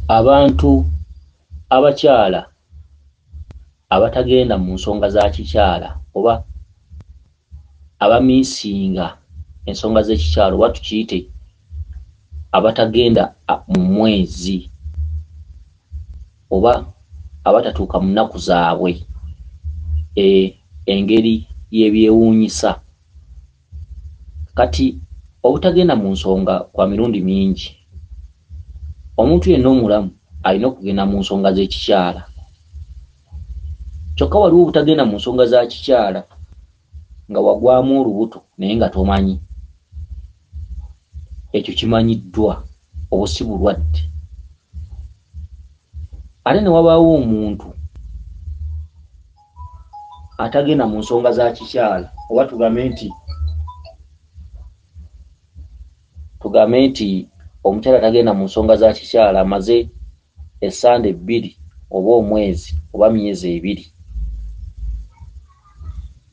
abantu abakyala abatagenda mu nsonga za kikyala oba abamiisinga ensonga z'ekikyala oba tukiyite abatagenda mu mwezi oba abatatuuka mu nnaku zaabwe engeri y'ebyewuunyisa. Kati obutagenda mu nsonga kwa mirundi mingi. Omuntu yenna omulamu alina okugenda mu nsonga z'ekikyala. Kyokka waliwo obutagenda mu nsonga za kikyala nga wagwamu olubuto naye nga tomanyi. Ekyo kimanyiddwa, obwo si bulwadde. Ate ne wabaawo omuntu atagenda mu nsonga za kikyala oba tugambe nti omukyala atagenda mu nsonga za kikyala amaze essande 2 oba omwezi oba myezi 2.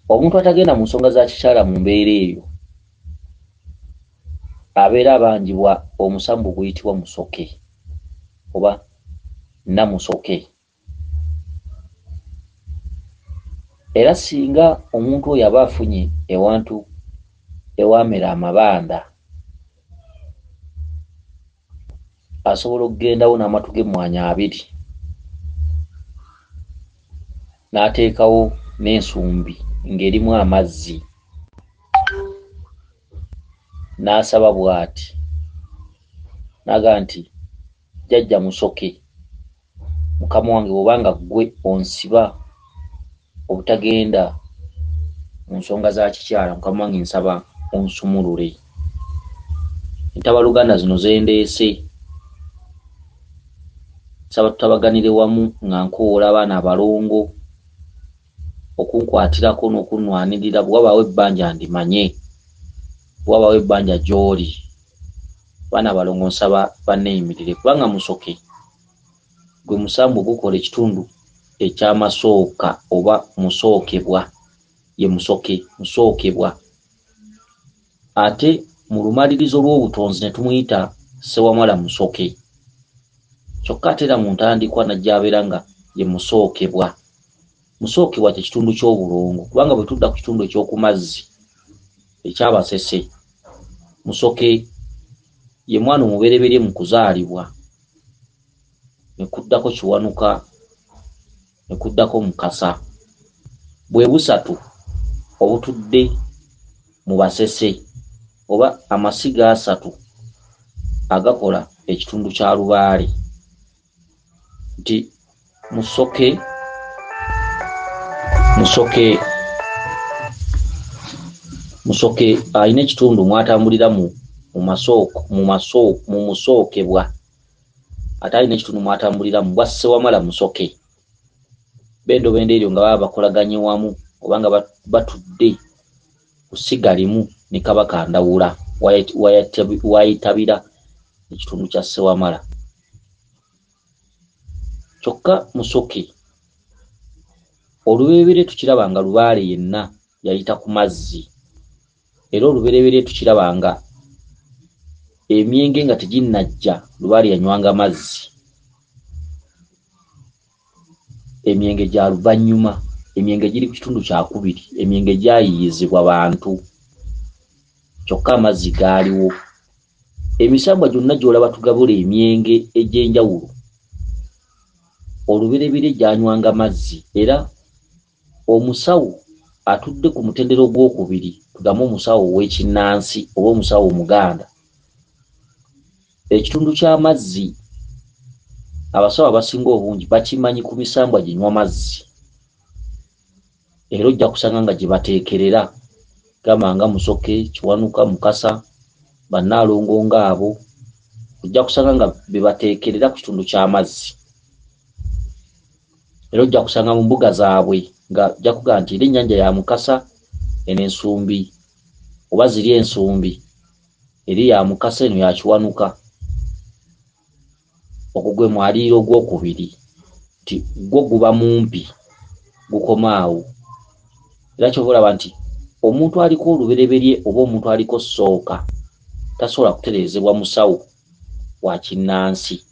Omuntu atagenda mu nsonga za kikyala mu mbeera eyo abeera abanjibwa omusambu guyitibwa musoke oba namusoke. Era singa omuntu oyo aba afunye ewantu ewamera amabanda asobola okugendawo n'amatu ge 2 n'ateekawo n'ensumbi ng'erimu amazzi n'asaba bw'ati naga nti jjajja musoke mukama wange bw'obanga ggwe onsiba obutagenda mu nsonga za kikyala mukama wange nsaba onsumulule. Entabaluganda zino zendeese nsaba tutabaganire wamu nga nkoola abaana abalongo okunkwatirako n'okunnwanirira bw'wabaawo ebbanja ndimanye bw'wabaawo ebbanja gy'oli. Baana abalongo nsaba banneeyimirire kubanga musoke gwe musambu gukola ekitundu ekyamasooka oba musookebwa ye musookebwa. Ate mu lumalirizo lw'obutonzi ne tumuyita Ssewamala musoke. Kyokka ate era mu ntandikwa najja abeera nga ye musookebwa. Musookebwa kye kitundu ky'obulongo kubanga bwe tudda ku kitundu eky'oku mazzi ekyabasese, musoke ye mwana omubereberye mu kuzaalibwa ne kuddako kiwanuka ne kuddako mukasa. Bwe busatu obutudde mu basese oba amasiga 3 agakola ekitundu kya lubaale nti musoke alina ekitundu mwatambulira mu musookebwa ate alina ekitundu mwatambulira mu bwa Ssewamala musoke. Bendo bendeeryo nga baba bakolaganye wamu oba nga batudde ku ssiga limu ne Kabaka Ndawula wayitabira ekitundu kya Ssewamala. Kyokka musoke olubereberye tukiraba nga lubaale yenna yayita ku mazzi, era olubereberye tukiraba nga emyenge nga teginnajja lubaale yanywanga mazzi. Emyenge gya luvannyuma, emyenge giri ku kitundu kya 2, emyenge gyayiyizibwa bantu kyokka amazzi gaaliwo. Emisambwa gyonna gy'olaba tugabula emyenge egy'enjawulo olubereberye gyanywanga mazzi. Era omusawo atudde ku mutendero gw'okubiri, tugambe omusawo ow'ekinnansi oba omusawo omuganda, ekitundu ky'amazzi abasawo abasinga obungi bakimanyi ku misambwa ginywa mazzi. Era ojja kusanga nga gye bateekerera gamba nga musoke, kiwanuka, mukasa, bannaalongo ng'abo, ojja kusanga nga be bateekerera ku kitundu ky'amazzi. Era ojja kusanga mu mbuga zaabwe nga ojja kugamba nti era ennyanja ya Mukasa eno ensumbi oba ziri ensumbi eri ya Mukasa eno ya Kiwanuka. Ogwo gwe mwaliiro ogwokubiri nti gwo guba mumpi gukoma awo. Era kyova olaba nti omuntu aliko olubereberye oba omuntu aliko ssooka tasobola kutereezebwa musawo wa kinnansi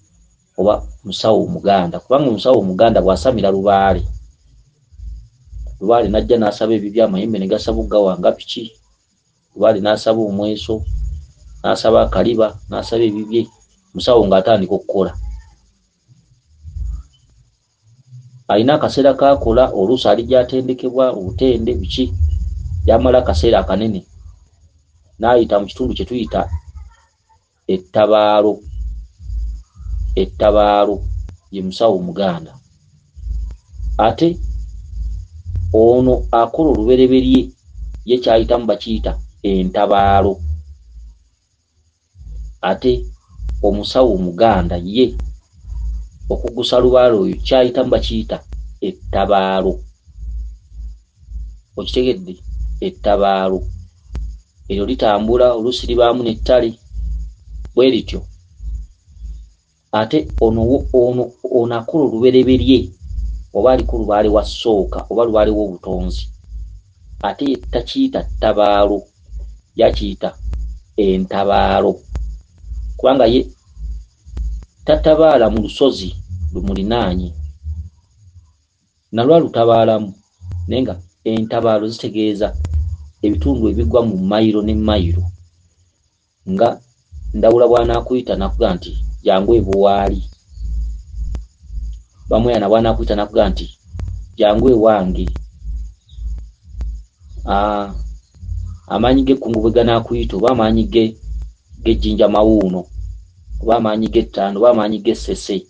oba musawo Omuganda, kubanga omusawo Omuganda bw'asamira Lubaale n'ajja n'asaba ebibya amayembe ne gasaba ogawanga piki, Lubaale n'asaba omweso, n'asaba akaliba, n'asaba ebibye, musawo ng'atandika okukola. Alina akaseera k'akola, oluusi ali gy'atendekebwa obutende biki, yamala akaseera akanene n'ayita mu kitundu kye tuyita ettabaalo. Ettabaalo ye musawo Omuganda. Ate ono akola olubereberye ye kyayitamu bakiyita entabaalo. Ate omusawo Omuganda ye okugusa Lubaale oyo kyayitamu bakiyita ettabaalo. Okitegedde? Ettabaalo eryo litambula, oluusi libaamu n'ettale bwe lityo. Ate ono akola olubereberye oba aliko Lubaale wa ssooka oba Lubaale w'obutonzi, ate ye takiyita ttabaalo, yakiyita entabaalo, kubanga ye tatabaala mu lusozi lumulinaanye, nalwo alutabaalamu, naye nga entabaalo zitegeeza ebitundu ebigwa mu mayiro ne mayiro, nga Ndawula bw'anaakuyita nakuga nti jangu ebuwaali, Bamuyana bw'anaakuyita nakuga nti jangu ewange, amaanyi g'ekkungu bwe ganaakuyita, oba amaanyi g'ejjinja mawuuno, oba amaanyi g'ettando, oba amaanyi g'essese,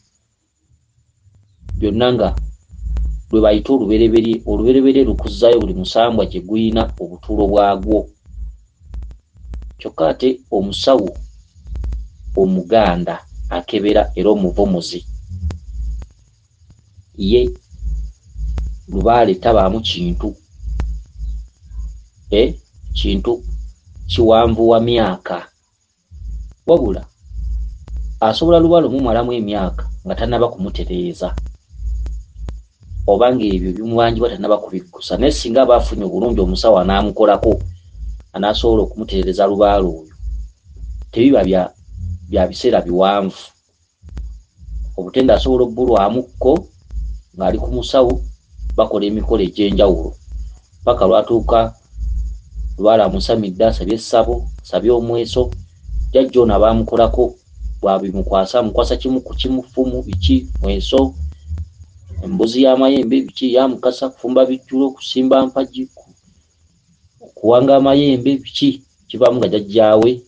byonna nga lwe bayita olubereberye. Olubereberye lukuzzaayo buli musambwa gye guyina obutuulo bwagwo. Kyokka ate omusawo Omuganda akebera era omuvomuzi, ye Lubaale tabaamu kintu, kintu kiwanvuwa myaka, wabula asobola Lubaale omumalamu emyaka nga tannaba kumutereeza, oba ng'ebyo bimubanjibwa tannaba kubikkusa, naye singa aba afunye obulungi omusawo anaamukolako anaasobola okumutereeza Lubaale oyo, tebiba bya biseera biwanvu. Obutende asobola obbulwamukko ng'ali ku musawo, bakola emikolo egy'enjawulo paka lwatuuka Lubaale amusamidde, asabye essabo, asabye omweso, jjajja ono abaamukolako bwabimukwasa amukwasa kimu ku kimu, ffumu biki, mweso, embuzi y'amayembe biki, yamukasa, kufumba bijjulo, kusimba mpagi, kuwanga amayembe biki, kivaamu nga jjajjaawe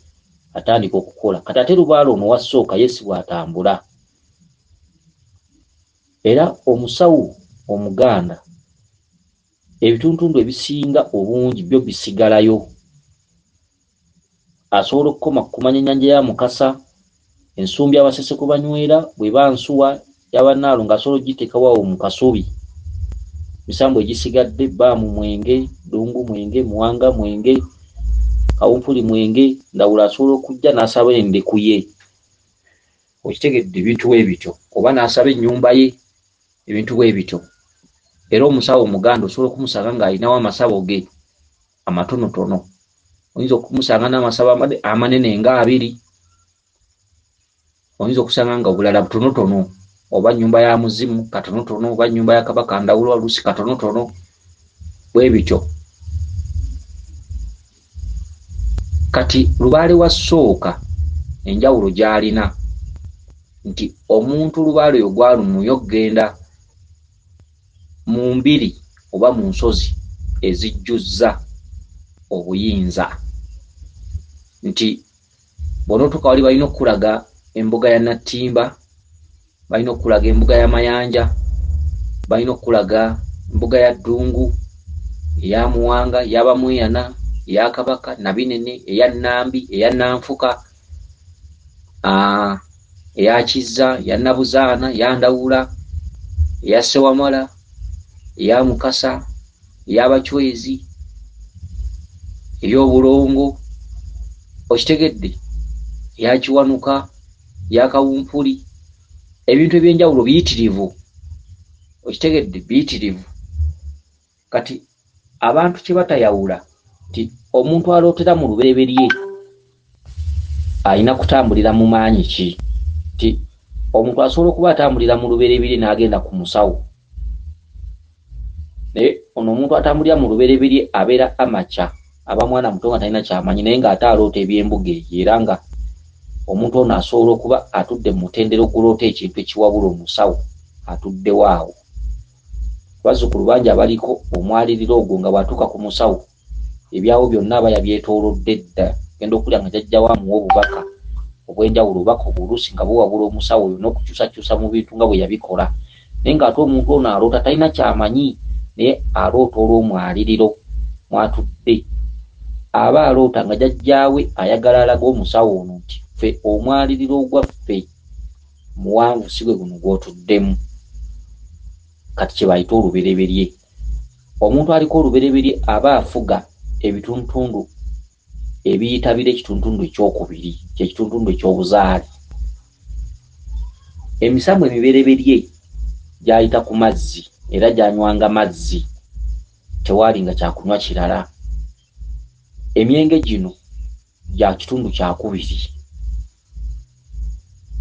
atandika okukola. Kati ate Lubaale ono wassooka yesi bw'atambula. Era omusawo Omuganda ebituntundu ebisinga obungi byo bisigalayo. Asobola okukoma kumanya ennyanja ya Mukasa, ensumbi abasese kwe banywera, bw'eba nsuwa y'abannaalo ng'asobola ogiteekawo awo mu kasubi. Misambo egisigadde, Bbaamu mwenge, Ddungu mwenge, Muwanga mwenge, Kawumpuli mwenge, Ndawula asobola okujja n'asaba endeku ye. Okitegedde? Ebintu bwe bityo, oba n'asaba ennyumba ye, ebintu bwe bityo. Era omusawo Omuganda osobola okumusanga ng'alinawo amasabo ge amatonotono. Oyinza okumusanga n'amasabo amanene nga 2, oyinza okusanga nga obulala butonotono, oba nnyumba ya muzimu katonotono, oba nnyumba ya Kabaka Ndawula oluusi katonotono, bwe bityo. Kati Lubaale wa ssooka enjawulo gy'alina nti omuntu Lubaale oyo gw'alumuyo okgenda mu mbiri oba mu nsozi ezijjuzza obuyinza, nti bw'onootuuka wali balina okulaga embuga ya Nattimba, balina okulaga embuga ya Mayanja, balina okulaga embuga ya Ddungu, eya Muwanga, ey'Abamweyana, eya Kabaka Nabinene, eya Nambi, eya Nanfuka, eya Kizza, eya Nabuzaana, eya Ndawula, eya Ssewamala, eya Mukasa, ey'Abachwezi, ey'Obulongo, okitegedde, eya Kiwanuka, eya Kawumpuli, ebintu eby'enjawulo biyitirivu, okitegedde, biyitirivu. Kati abantu kye batayawula nti omuntu alootera mu lubereberye alina kutambulira mu maanyi ki, nti omuntu asobola okuba atambulira mu lubereberye n'agenda ku musawo. Naye ono omuntu atambulira mu lubereberye abeera amaca, aba mwana muto nga talina kyamanyi, naye ng'ate aloota eby'embuga eyo, era nga omuntu ono asobola okuba atudde mu mutendera oguloota ekintu ekiwabula omusawo atuddewo awo. Bazzukulu bangi abaliko omwaliriro ogwo nga bw'atuuka ku musawo ebyawo byonna aba yabyetoolodde dda, genda okulya nga jjajjawo amuwa obubaka obw'enjawulo, obubaka obuluusi nga buwabula omusawo oyo n'okukyusakyusa mu bintu nga bwe yabikola. Naye ng'ate omuntu ono aloota talina kyamanyi, naye aloota olw'omwaliriro mwatudde. Aba aloota nga jjajjaawe ayagala alaga omusawo ono nti ffe omwaliriro ogwaffe muwanvu si gwe guno gw'otuddemu. Kati kye bayita olubereberye. Omuntu aliko olubereberye aba afuga ebituntundu ebiyitabira ekituntundu ekyokubiri, kyekituntundu ekyobuzaale. Emisambu emibereberye gyayita ku mazzi era gyanywanga mazzi, tewaalinga kyakunywa kirala. Emyenge gino gya kitundu kyakubiri,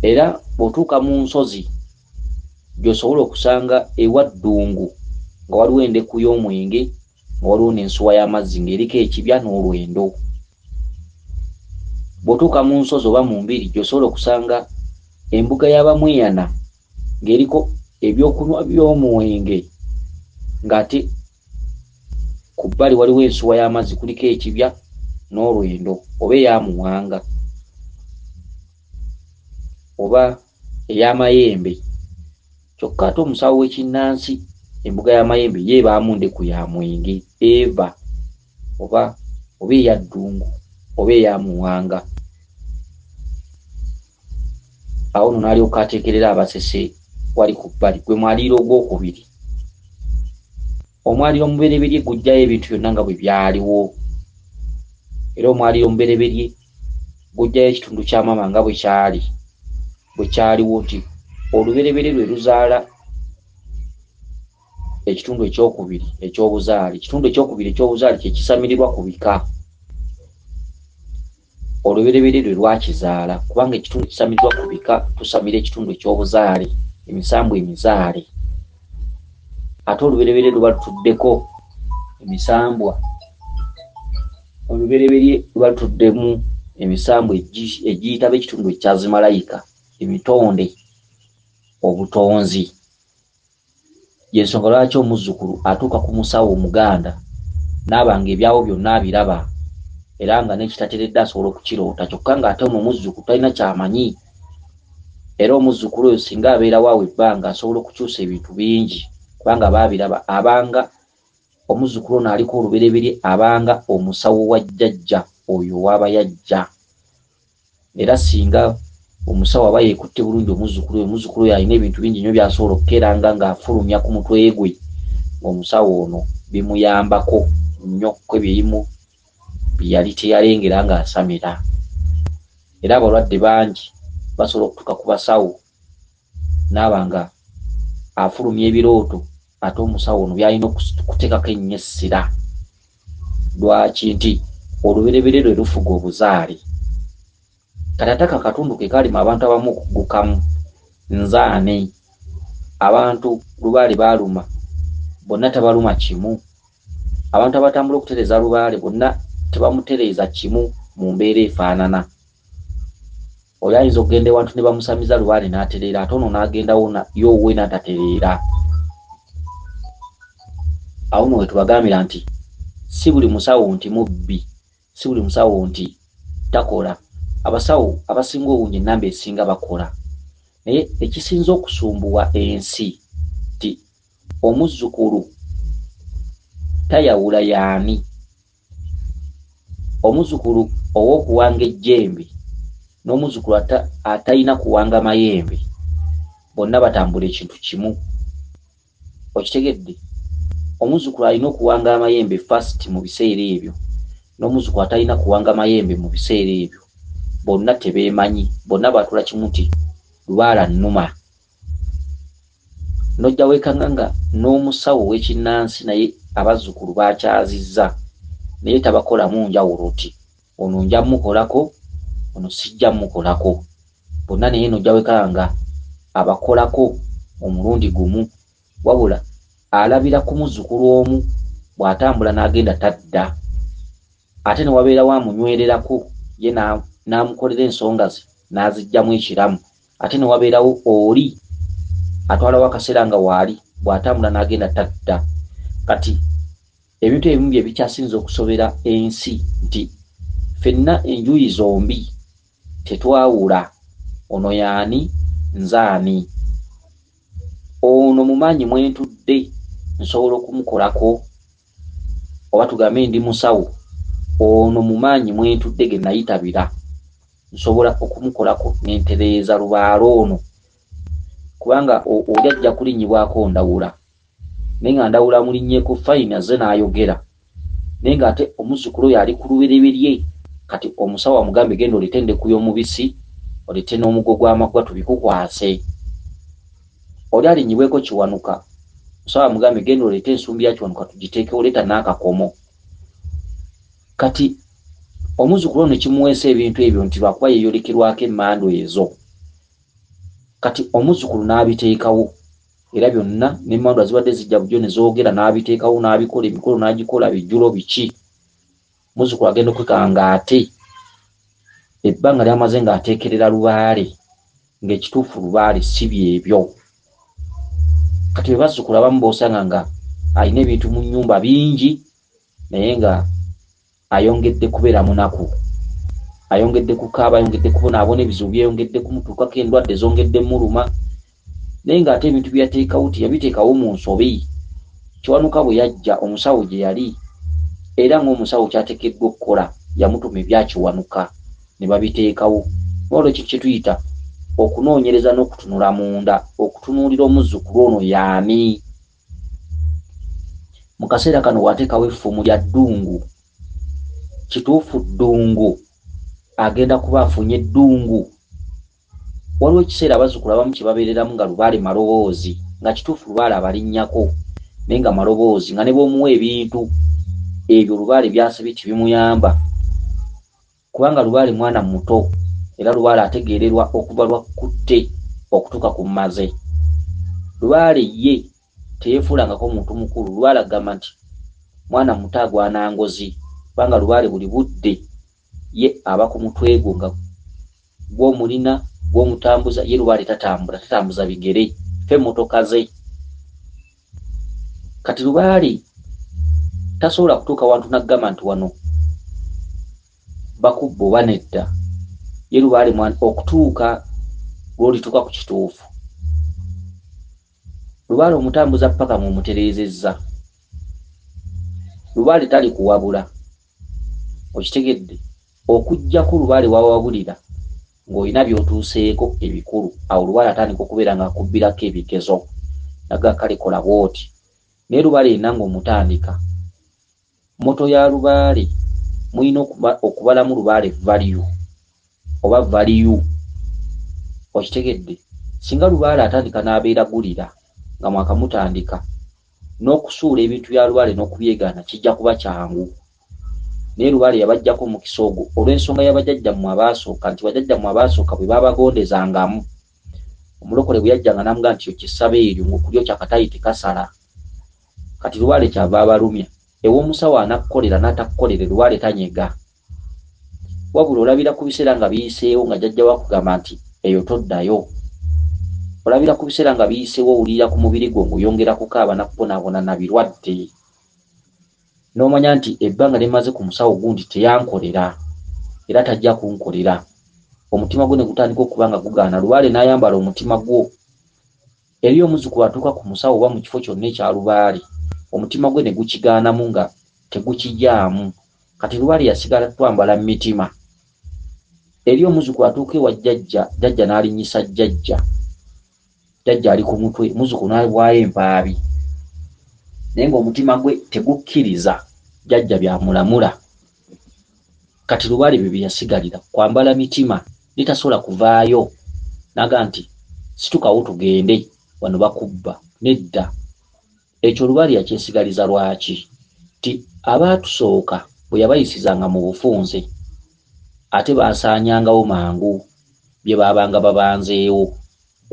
era bw'otuuka mu nsozi gy'osobola okusanga ewa ddungu nga waliwo endeku y'omwenge, nga waliwo n'ensuwa y'amazzi ng'eriko ekibya n'olwendo. Bw'otuuka mu nsozi oba mu mbiri gy'osobola okusanga embuga y'abamweyana ng'eriko ebyokunywa by'omwenge, ng'ate ku bbali waliwo ensuwa y'amazzi, kuliko ekibya n'olwendo, oba ey'amuwanga oba ey'amayembe. Kyokka ate omusawo w'ekinnansi embuga y'amayembe ye ebaamu ndeku ya mwenge eva oba eya ddungu oba ey'amuwanga. Awo nno n'alyoka ateekerera abasese wali ku bbali, gwe mwaliro ogwokubiri. Omwaliro omubereberye gujjayo ebintu byonna nga bwe byaliwo, era omwaliro omubereberye gujjayo ekitundu kya maama nga bwe kyaliwo, nti olubereberye lwe luzaala ekitundu ekyokubiri ekyobuzaale. Ekitundu ekyokubiri ekyobuzaale kye kisamirirwa ku bika, olubereberye lwe lwakizaala, kubanga ekitundu kisamirirwa ku bika tusamira ekitundu ekyobuzaale, emisambu emizaale. Ate olubereberye luba lutuddeko emisambwa, olubereberye luba lutuddemu emisambu egiyitaba ekitundu ekyazimalayika, emitonde, obutonzi. Y'ensonga lwaki omuzzukulu atuuka ku musawo omuganda n'abanga ebyawo byonna abiraba, era nga n'ekitateredde asobola okukiroota, kyokka ng'ate ono omuzzukulu talina kyamanyi. Era omuzzukulu oyo singa abeerawo awo ebbanga asobola okukyusa ebintu bingi, kubanga baabiraba. Abanga omuzzukulu ono aliko olubereberye abanga omusawo wa jjajja oyo waaba yajja. Era singa omusawo aba yeekutte bulungi omuzzukulu oyo alina ebintu bingi nnyo by'asobola okukeranga ng'afulumya ku mutwe gwe, ng'omusawo ono bimuyambako nnyo kw'ebimu bye yali teyalengera ng'asamira. Era abalwadde bangi basobola okutuuka ku basawo n'aba nga afulumya ebirooto, ate omusawo ono by'alina okuteekako ennyo essira. Lwaki? Nti olubereberye lwe lufuga obuzaale. Kati ate akatundu ke kalimu abantu abamu okugukamu nzaane. Abantu lubaale baaluma bonna tebaluma kimu. Abantu abatambula okutereeza lubaale bonna tebamutereeza kimu mu mbeera efaanana. Oyo ayinza okugenda ewantu ne bamusamiza lubaale n'atereera, ate ono n'agendawo y'owuwe n'atatereera. Awo nno we tubagambira nti si buli musawo nti mubbi, si buli musawo nti takola. Abasawo abasinga obungi ennamba esinga bakola, naye ekisinza okusumbuwa ensi nti omuzzukulu tayawula y'ani. Omuzzukulu ow'okuwanga ejjembe n'omuzzukulu atalina kuwanga mayembe, bonna batambula ekintu kimu. Okitegedde? Omuzzukulu alina okuwanga amayembe first mu biseera ebyo, n'omuzzukulu atalina kuwanga mayembe mu biseera ebyo. Bonna tebeemanyi, bonna batula kimu nti lubaala nnuma. Nojja weekanga nga n'omusawo w'ekinnansi naye abazzukulu bakyazizza, naye tabakolamu njawulo ti ono nja mukolako, ono sijja mukolako. Bonna naye nojja weekanga nga abakolako omulundi gumu, wabula alabira ku muzzukulu omu bw'atambula n'agenda tadda, ate ne wabeerawo amunywererako ye n'amukolera ensonga ze n'aziggyamu ekiramu, ate ne wabeerawo oli atwalawo akaseera nga waali bw'atambula n'agenda tadda. Kati ebintu ebimu bye bikyasinza okusobera ensi nti ffenna enjuyi zombi tetwawula, ono yaani nzaani, ono mumaanyi mwentudde nsobola okumukolako, oba tugambe ndi musawo, ono mumaanyi mwentudde ge nayitabira nsobola okumukolako nentereeza lubaalo ono, kubanga oli ajja kulinnyibwako ndawula, naye nga ndawula mulinnyeeko fayini azze n'ayogera, naye ng'ate omuzzukulu oyo ali ku lubereberye. Kati omusawo amugambe genda olete endeku y'omubisi, olete n'omugo gw'amaggwa tubikukwase. Oli alinnyibweko kiwanuka, omusawo amugambe genda olete ensumbi ya kiwanuka tugiteeke, oleta n'akakomo. Kati omuzzukulu ono kimuweesa ebintu ebyo nti lwakuba yeeyolekerwako emmando ezo. Kati omuzzukulu n'abiteekawo, era byonna n'emmando azibadde zijja bujjo ne zoogera n'abiteekawo, n'abikola emikolo n'agikola bijjulo biki. Muzzukulu agenda okwekanga ate ebbanga lyamaze ng'ateekerera lubaale, ng'ekituufu lubaale si byebyo. Kati bwe bazzukulu abamu b'osanga nga alina ebintu mu nnyumba bingi, naye nga ayongedde kubeera munaku, ayongedde kukaaba, ayongedde kubonaabona, ebizibu byeyongedde kumutuukako, endwadde zongedde muluma, naye ng'ate ebintu bye yateekawo tiyabiteekawo mu nsobi. Kiwanuka bwe yajja omusawo gye yali, era ng'omusawo kyateekeddwa okukola yamutuma ebyakiwanuka ne babiteekawo. Olwo kiki kye tuyita okunoonyereza n'okutunula munda, okutunuulira omuzzukulu ono yaani. Mu kaseera kano wateekawo effumu lya ddungu, kituufu ddungu agenda kuba afunye ddungu. Waliwo ekiseera abazzukulu abamu kye babeereramu nga lubaale maloboozi, nga kituufu lubaale abalinnyako, naye nga maloboozi, nga ne bw'omuwa ebintu ebyo lubaale byasabye tibimuyamba, kubanga lubaale mwana muto, era lubaale ategeererwa okuva lwakutte okutuuka ku mmaze. Lubaale ye teyeefuulangako omuntu mukulu, lubaale agamba nti mwana muto agwana ngozi, kubanga lubaale buli budde ye aba ku mutwe gwo nga gw'omulina gw'omutambuza, ye lubaale tatambuza bigere, ffe emmotoka ze. Kati lubaale tasobola kutuuka wantu naggamba nti wano bakubba oba nedda, ye lubaale okutuuka lw'olituuka ku kituufu. Lubaale omutambuza paka mw'omutereezezza, lubaale tali kuwabula, okitegedde, okuggyako lubaale wawabulira ng'olina by'otuuseeko ebikulu, awo lubaale atandika okubeera ng'akubbirako ebigezo, naga kale kola bw'oti. Naye lubaale yenna ng'omutandika, moto ya lubaale mulina okubalamu lubaale value oba value, okitegedde. Singa lubaale atandika n'abeera gulira nga mwakamutandika, n'okusuula ebintu bya lubaale n'okubyegaana kijja kuba kyangu. Naye lubaale yabajjako omukisa ogwo olw'ensonga y'abajjajjammwe abaasooka, nti bajjajjammwe abaasooka bwe babagondezangamu, omulokole bwe yajjanga n'amugaa nti okisaba eryo ng'okulyo kyakatayi tekasala. Kati lubaale kyava abalumya, ew'omusawo anakkolera n'atakkolere lubaale tanyega, wabula olabira ku biseera nga biyiseewo nga jjajjawo akugamba nti eyo toddayo. Olabira ku biseera nga biyiseewo owulira ku mubiri gwo ng'oyongera kukaaba nakubonaabona na birwadde, n'omanya nti ebbanga limaze ku musawo gundi teyankolera era tajja kunkolera. Omutima gwo ne gutandika okuba nga gugaana, lubaale n'ayambala omutima gwo. Eri omuzzukulu atuuka ku musawo oba mu kifo kyonna ekya lubaale, omutima gwe ne gukigaanamu nga tegukijaamu. Kati lubaale yasigala twambala mu mitima. Eri omuzzukulu atuuka ewa jjajja, jjajja n'alinnyisa jjajja, jjajja ali ku mutwe, muzzukulu n'alibwayo empaabi, naye ng'omutima gwe tegukkiriza jjajja byamulamula. Kati lubaale bye bye yasigalira kwambala mitima, litasobola kuvaayo, naga nti situkawo tugende wano bakubba, nedda. Ekyo lubaale yakyesigaliza lwaki? Ti abaatusooka bwe yabayisizanga mu bufunze ate baasaanyangawo mangu bye baabanga babanzeewo.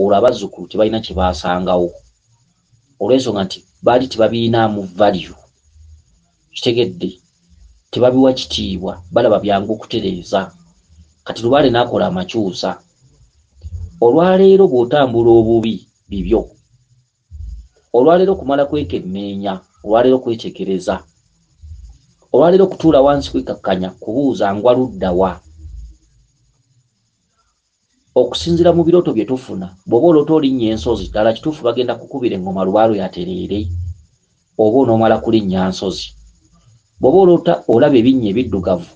olwo abazzukulu tebalina kye baasangawo olw'ensonga nti baali tebabiinaamu value kitegedde tebabiwa kitiibwa balaba byangu okutereeza kati Lubaale n'akola amakyusa olwaleero bw'otambula obubi bibyo olwaleero kumala kwekenneenya olwaleero kwetegereza olwaleero kutuula wansi kwekakkanya kubuuza ngwa luddawa okusinziira mu birooto bye tufuna bw'oba oloota olinnya ensozi ddala kituufu bagenda kukubira engoma Lubaale yatereere oba onoomala kulinnya nsozi bw'oba oloota olaba ebinnya ebiddugavu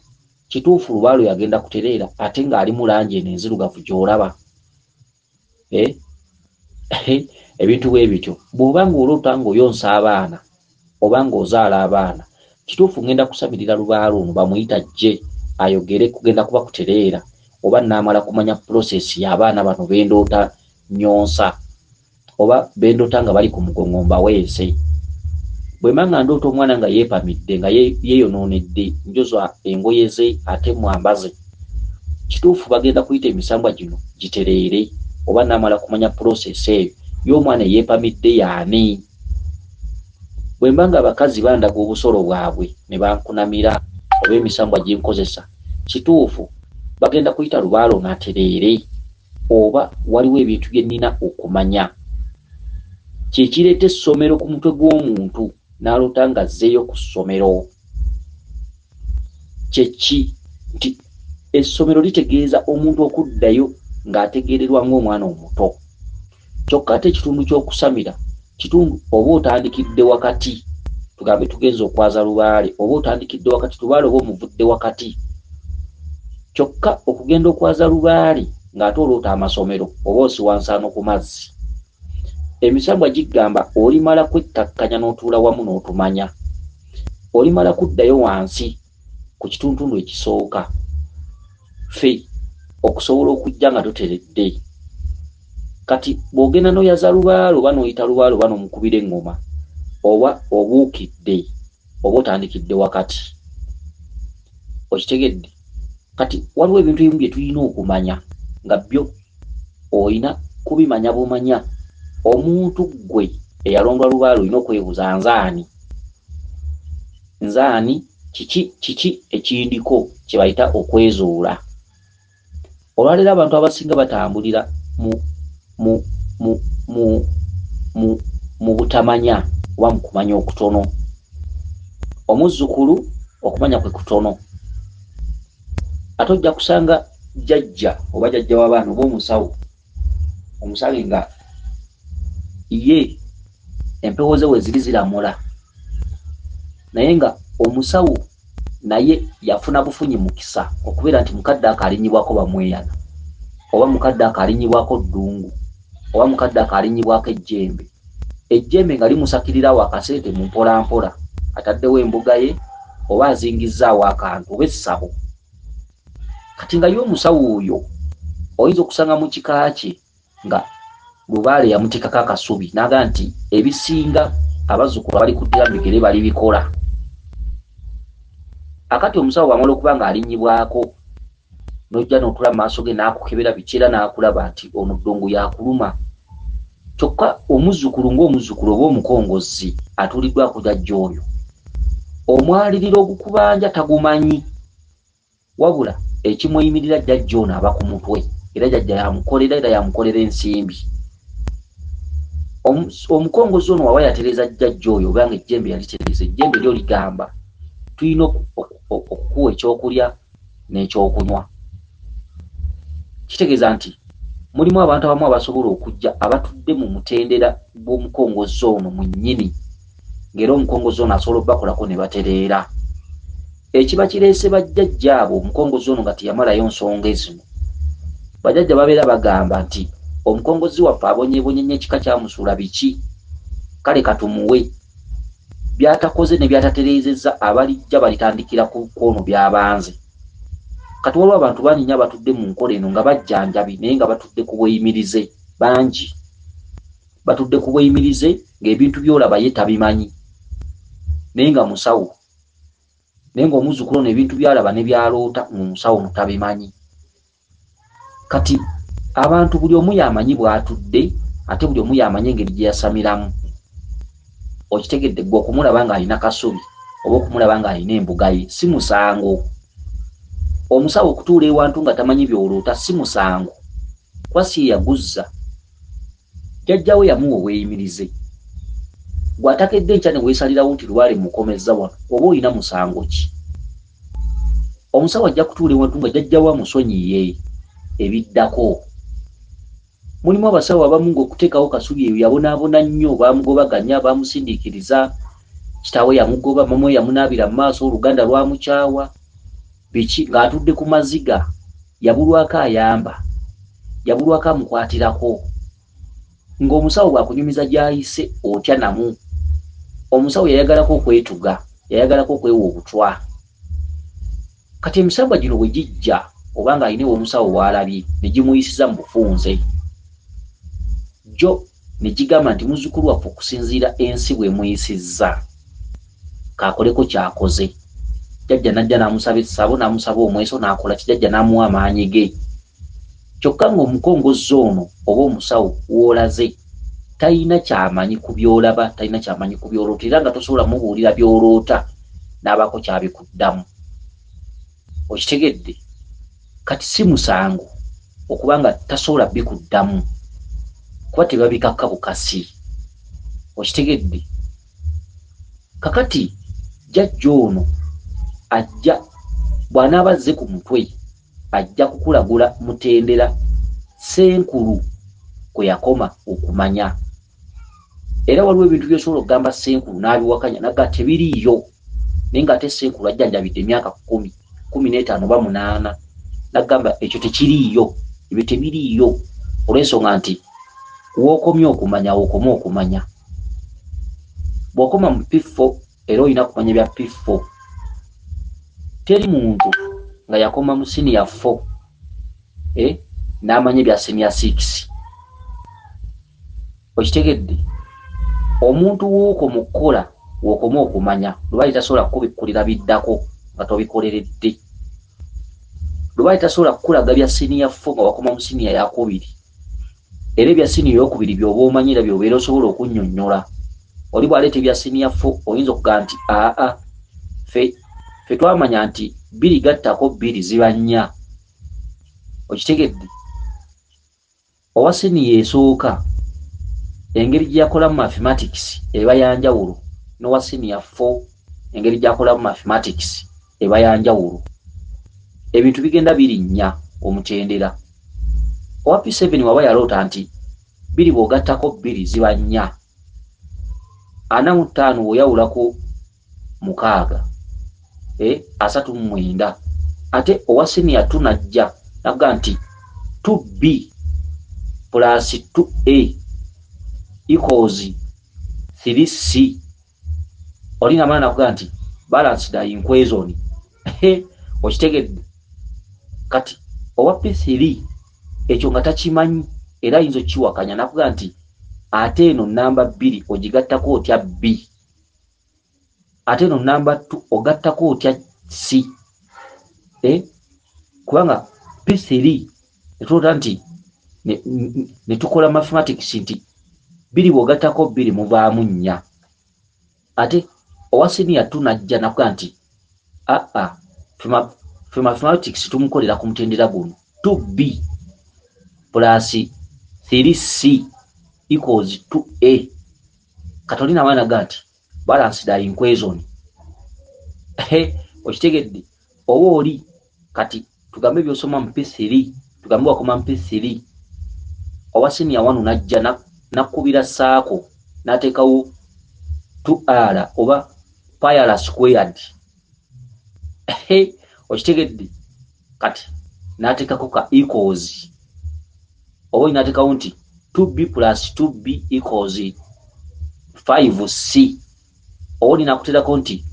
kituufu Lubaale yagenda kutereera ate ng'ali mu langi eno enzirugavu gy'olaba ebintu bwe bityo bw'oba ng'oloota ng'oyonsa abaana oba ng'ozaala abaana kituufu ngenda kusamirira Lubaale ono bamuyita jje ayogere kugenda kuba kutereera oba naamala kumanya process y'abaana bano bendoota nyonsa oba bendoota nga bali ku mugongo weese bwe manga ndoota omwana nga yeepamidde nga yeeyonoonedde njozwa engoye ze ate mwambaze kituufu bagenda kuyita emisambwa gino gitereere oba naamala kumanya process eyo y'omwana yeepamidde yaani bwe mbanga abakazi bandaga obusolo bwabwe ne bankunamira oba emisambwa ginkozesa kituufu bagenda kuyita Lubaale ono atereere oba waliwo ebintu bye nnina okumanya kye kireeta essomero ku mutwe gw'omuntu n'aloota nga azzeeyo ku ssomero kyeki nti essomero litegeeza omuntu okuddayo ng'ategeererwa ng'omwana omuto kyokka ate ekitundu ky'okusamira kitundu oba otandikidde wakati tugambe tugenza okwaza Lubaale oba otandikidde wakati Lubaale oba omuvudde wakati kyokka okugenda okwaza Lubaale ng'ate oloota amasomero oba osiwansaano ku mazzi emisambwa gigamba olimala kwekkakkanya n'otuula wamu n'otumanya olimala kuddayo wansi ku kituntundu ekisooka ffe okusobola okujja nga toteredde kati bw'ogenda n'oyaza Lubaale oba n'oyita Lubaale oba n'omukubira engoma oba obuukidde oba otandikidde wakati okitegedde kati waliwo ebintu ebimu bye tulina okumanya nga byo olina kubimanya bumanya omuntu gwe eyalondwa Lubaale olina okwebuuza nzaani kiki ekindiko kye bayita okwezuula olwaleero abantu abasinga batambulira mu butamanya oba mu kumanya okutono omuzzukulu okumanya kwe kutono ate ojja kusanga jjajja oba jjajja w'abaana oba omusawo omusabe nga ye empewo ze we ziri ziramula naye nga omusawo naye yafuna bufunyi mukisa okubeera nti mukadde akalinyibwako bamweyana oba mukadde akalinyibwako ddungu oba mukadde akalinyibwako ejjembe nga limusakirirawo akasente mu mpolampola ataddewo embuga ye oba azingizzaawo akantu oba essabo kati nga ye omusawo oyo oyinza okusanga mu kika kye nga Lubaale yamuteekako akasubi n'agamba nti ebisinga abazzukulu abali kuddira mu bigere bali bikola akati omusawo bw'amala okuba ng'alinyibwako n'ojja n'otula mu maaso ge n'akukebera bikyera n'akulaba nti ono ddungu yakuluma kyokka omuzzukulu ng'omuzzukulu oba omukongozi atuuliddwako jjajja oyo omwaliriro ogukubanja tagumanyi wabula ekimweyimirira jjajja ono aba ku mutwe era jjajja yamukolera ensimbi omukongozi ono waba yatereza jjajja oyo oba nga ejjembe yalitereza ejjembe lyo ligamba tulina okukuwa ekyokulya n'ekyokunywa kitegeeza nti mulimu abantu abamu abasobola okujja abatudde mu mutendera gw'omukongozi ono mu nnyini ng'era omukongozi ono asobola okubakolako ne batereera ekiba kireese bajjajja abo omukongozi ono nga teyamalayo nsonga ezimu bajjajja babeera bagamba nti omukongozi waffe abonyeebonye nnyo ekika kyamusuula biki kale katumuwe byatakoze ne byatatereezezza abalijja balitandikira ku ono by'abanze kati waliwo abantu banyinya batudde mu nkola eno nga bajjanjabi naye nga batudde ku bweyimirize bangi batudde ku bweyimirize ng'ebintu by'olaba ye tabimanyi naye nga musawo naye ng'omuzzukulu ono ebintu by'alaba ne byaloota mu musawo ono tabimanyi kati abantu buli omu yamanyi bw'atudde ate buli omu yamanyi engeri gye yasamiramu. Okitegedde gwe okumulaba ng'alina kasubi oba okumulaba ng'alina embuga ye si musango. Omusawo okutuula ewantu nga tamanyi by'oloota si musango. Kwasi yaguzza jjajjawe yamuwa obweyimirize. Gw'atakedde enkya ne weesalirawo nti lwali mukomezza wano oba olina musango ki? Omusawo ajja kutuula ewantu nga jjajjawe amusonyiye ebiddako. Mulimu abasawo abamu ng'okuteekawo kasubi eyo yabonaabona nnyo, baamugobaganya, baamusindiikiriza, kitaawe yamugoba, mama we yamunaabira mu maaso, oluganda lwamukyawa, biki ng'atudde ku maziga, yabulwako ayamba, yabulwako amukwatirako. Ng'omusawo bw'akunyumiza gy'ayise otya namu. Omusawo yayagalako okwetuga, yayagalako okwewa obutwa. Kati emisambwa gino bwe gijja oba ng'alina omusawo w'alabye ne gimuyisiza mu bufunze, jjo ne gigamba nti muzzukulu waffe okusinziira ensi bw'emuyisizza kaakoleko ky'akoze. Jjajja n'ajja n'amusaba essabo, n'amusaba omweso, n'akola kijjajja n'amuwa amaanyi ge. Kyokka ng'omukongozzi ono oba omusawo w'olaze talina kyamanyi ku by'olaba, talina kyamanyi ku by'oloota, era nga tosobola mubuulira by'oloota n'abaako kyabikuddamu. Okitegedde? Kati si musango okuba nga tasobola bikuddamu kuba tebabikakka bukasi. Okitegedde? Kakati jjajja ono ajja bw'anaaba azze ku mutwe ajja kukulagula mutendera senkulu kwe yakoma okumanya. Era waliwo ebintu by'osobola okugamba senkulu n'abiwakanya nagga tebiriiyo, naye ng'ate senkulu ajjanjabidde emyaka 10, 15 oba 8 nagamba ekyo tekiriiyo, ebyo tebiriiyo, olw'ensonga nti w'okomye okumanya w'okoma okumanya. Bw'okoma mu P4 era olina kumanya bya P4. Teri muntu nga yakoma mu senior 4 n'amanya bya senior 6. Okitegedde? Omuntu w'okoma okukola w'okoma okumanya, lwali tasobola kukubikkulira biddako nga tobikoleredde. Lwali tasobola kukulaga bya senior 4 nga wakoma mu senior ya 2. Era ebya senior y'okubiri by'oba omanyira by'obeera osobola okunnyonnyola. Oli bw'aleeta ebya senior 4 oyinza okugamba nti ffe twamanya nti 2 gattako 2 ziba 4. Okitegedde? Owa senior esooka engeri gye yakolamu mathematics eba yanjawulo, n'owa senior 4 engeri gy'akolamu mathematics eba yanjawulo. Ebintu bigenda birinnya omutendera. Owa P7 waba yaloota nti 2 bw'ogattako 2 ziba 4. 45 bw'oyawulako 6 39. Ate owa senior 2 najja nagga nti 2B plus 2A equals 3C. Olina maana nagga nti balanced equation. Okitegedde? Kati owa P3 ekyo nga takimanyi era ayinza okukiwakanya nakuga nti ate eno namba 2 ogigattako otya B, ate eno namba 2 ogattako otya C. Kubanga P3 etuloota nti ne tukola mathematics nti 2 bw'ogattako 2 muvaamu 4. Ate owa senior 2 najja nakuga nti ffe mathematics tumukolera ku mutendera guno 2B plus 3C equals 2A. Katolina maana gati balanced equation. Okitegedde? Oba oli kati tugambe byosoma mu P3, tugambe wakoma mu P3, owa senior 1 najja nakubira saako n'ateekawo 2R oba pi squared. Okitegedde? Kati n'ateekako ka equals oba inateekawo nti 2B plus 2B equals 5C. Oba ninakuteerako nti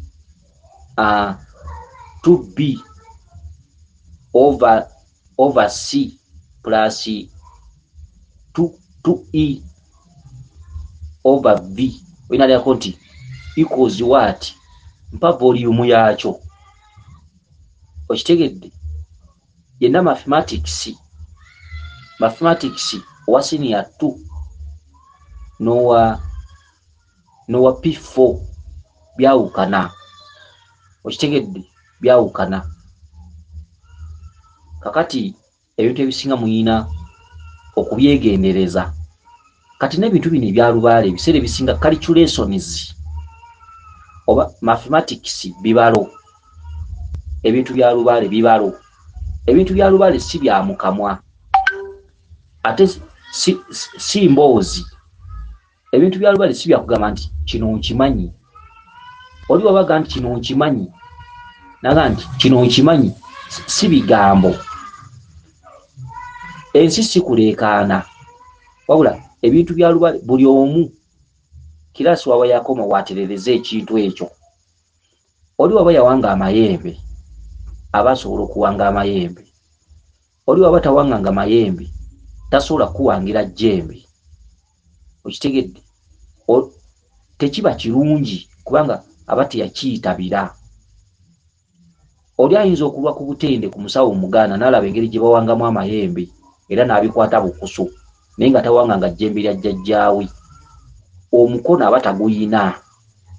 2B over C plus 2E over B. Inateekako nti equals what? Mpa volume yakyo. Okitegedde? Yenna mathematics mathematics owa senior 2 nowa P4 byawukana. Okitegedde byawukana. Kakati ebintu ebisinga muyina okubyegendereza. Kati n'ebintu bino ebyalubaale ebiseera ebisinga calculations oba mathematics bibalo. Ebintu bya lubaale bibalo. Ebintu bya lubaale si bya mukamwa. Ate si mboozi. Ebintu bya lubaale si bya kugamba nti kino nkimanyi. Oli wabaga nti kino nkimanyi. Naga nti kino nkimanyi si bigambo. Ensi si kuleekaana. Wabula ebintu bya lubaale buli omu kirasi waba yakoma waterereza ekintu ekyo. Oli waba yawanga amayembe aba asobola okuwanga amayembe. Oli waba tawanganga mayembe tasobola kuwangira jjembe. Okitegedde? Tekiba kirungi kubanga aba teyakiyitabira. Oli ayinza okulwa ku butende ku musawo omugaana n'alaba engeri gye bawangamu amayembe era n'abikwata bukusu naye nga tawanganga jjembe lya jjajjaawe. Omukono aba taguyina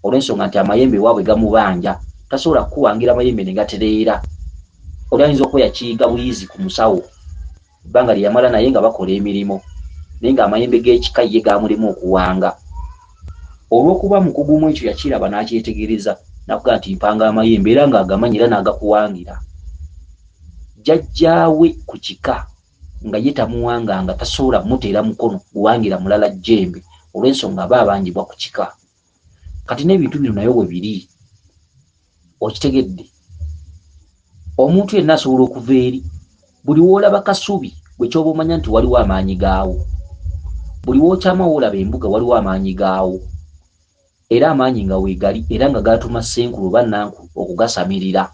olw'ensonga nti amayembe waabwe gamubanja tasobola kuwangira amayembe ne gatereera. Oli ayinza okuba yakiyiga buyizi ku musawo ebbanga lye yamala naye nga bakola emirimu naye nga amayembe g'ekika ye gaamulema okuwanga. Olw'okuba mukugumu ekyo yakiraba n'akyetegereza nakuga nti mpanga amayembe era ng'agamanyira n'agakuwangira. Jjajjaawe ku kika nga ye tamuwanganga tasobola muteera mukono guwangira mulala jjembe olw'ensonga aba abangibwa ku kika. Kati n'ebintu bino nayo bwe biri. Okitegedde? Omuntu yenna asobola okuva eri. Buli woolaba kasubi bwe kyoba omanya nti waliwo amaanyi gaawo. Buli wookyama woolaba embuga waliwo amaanyi gaawo. Era amaanyi nga weegali era nga gaatuma ssenkulu bannankulu okugasamirira.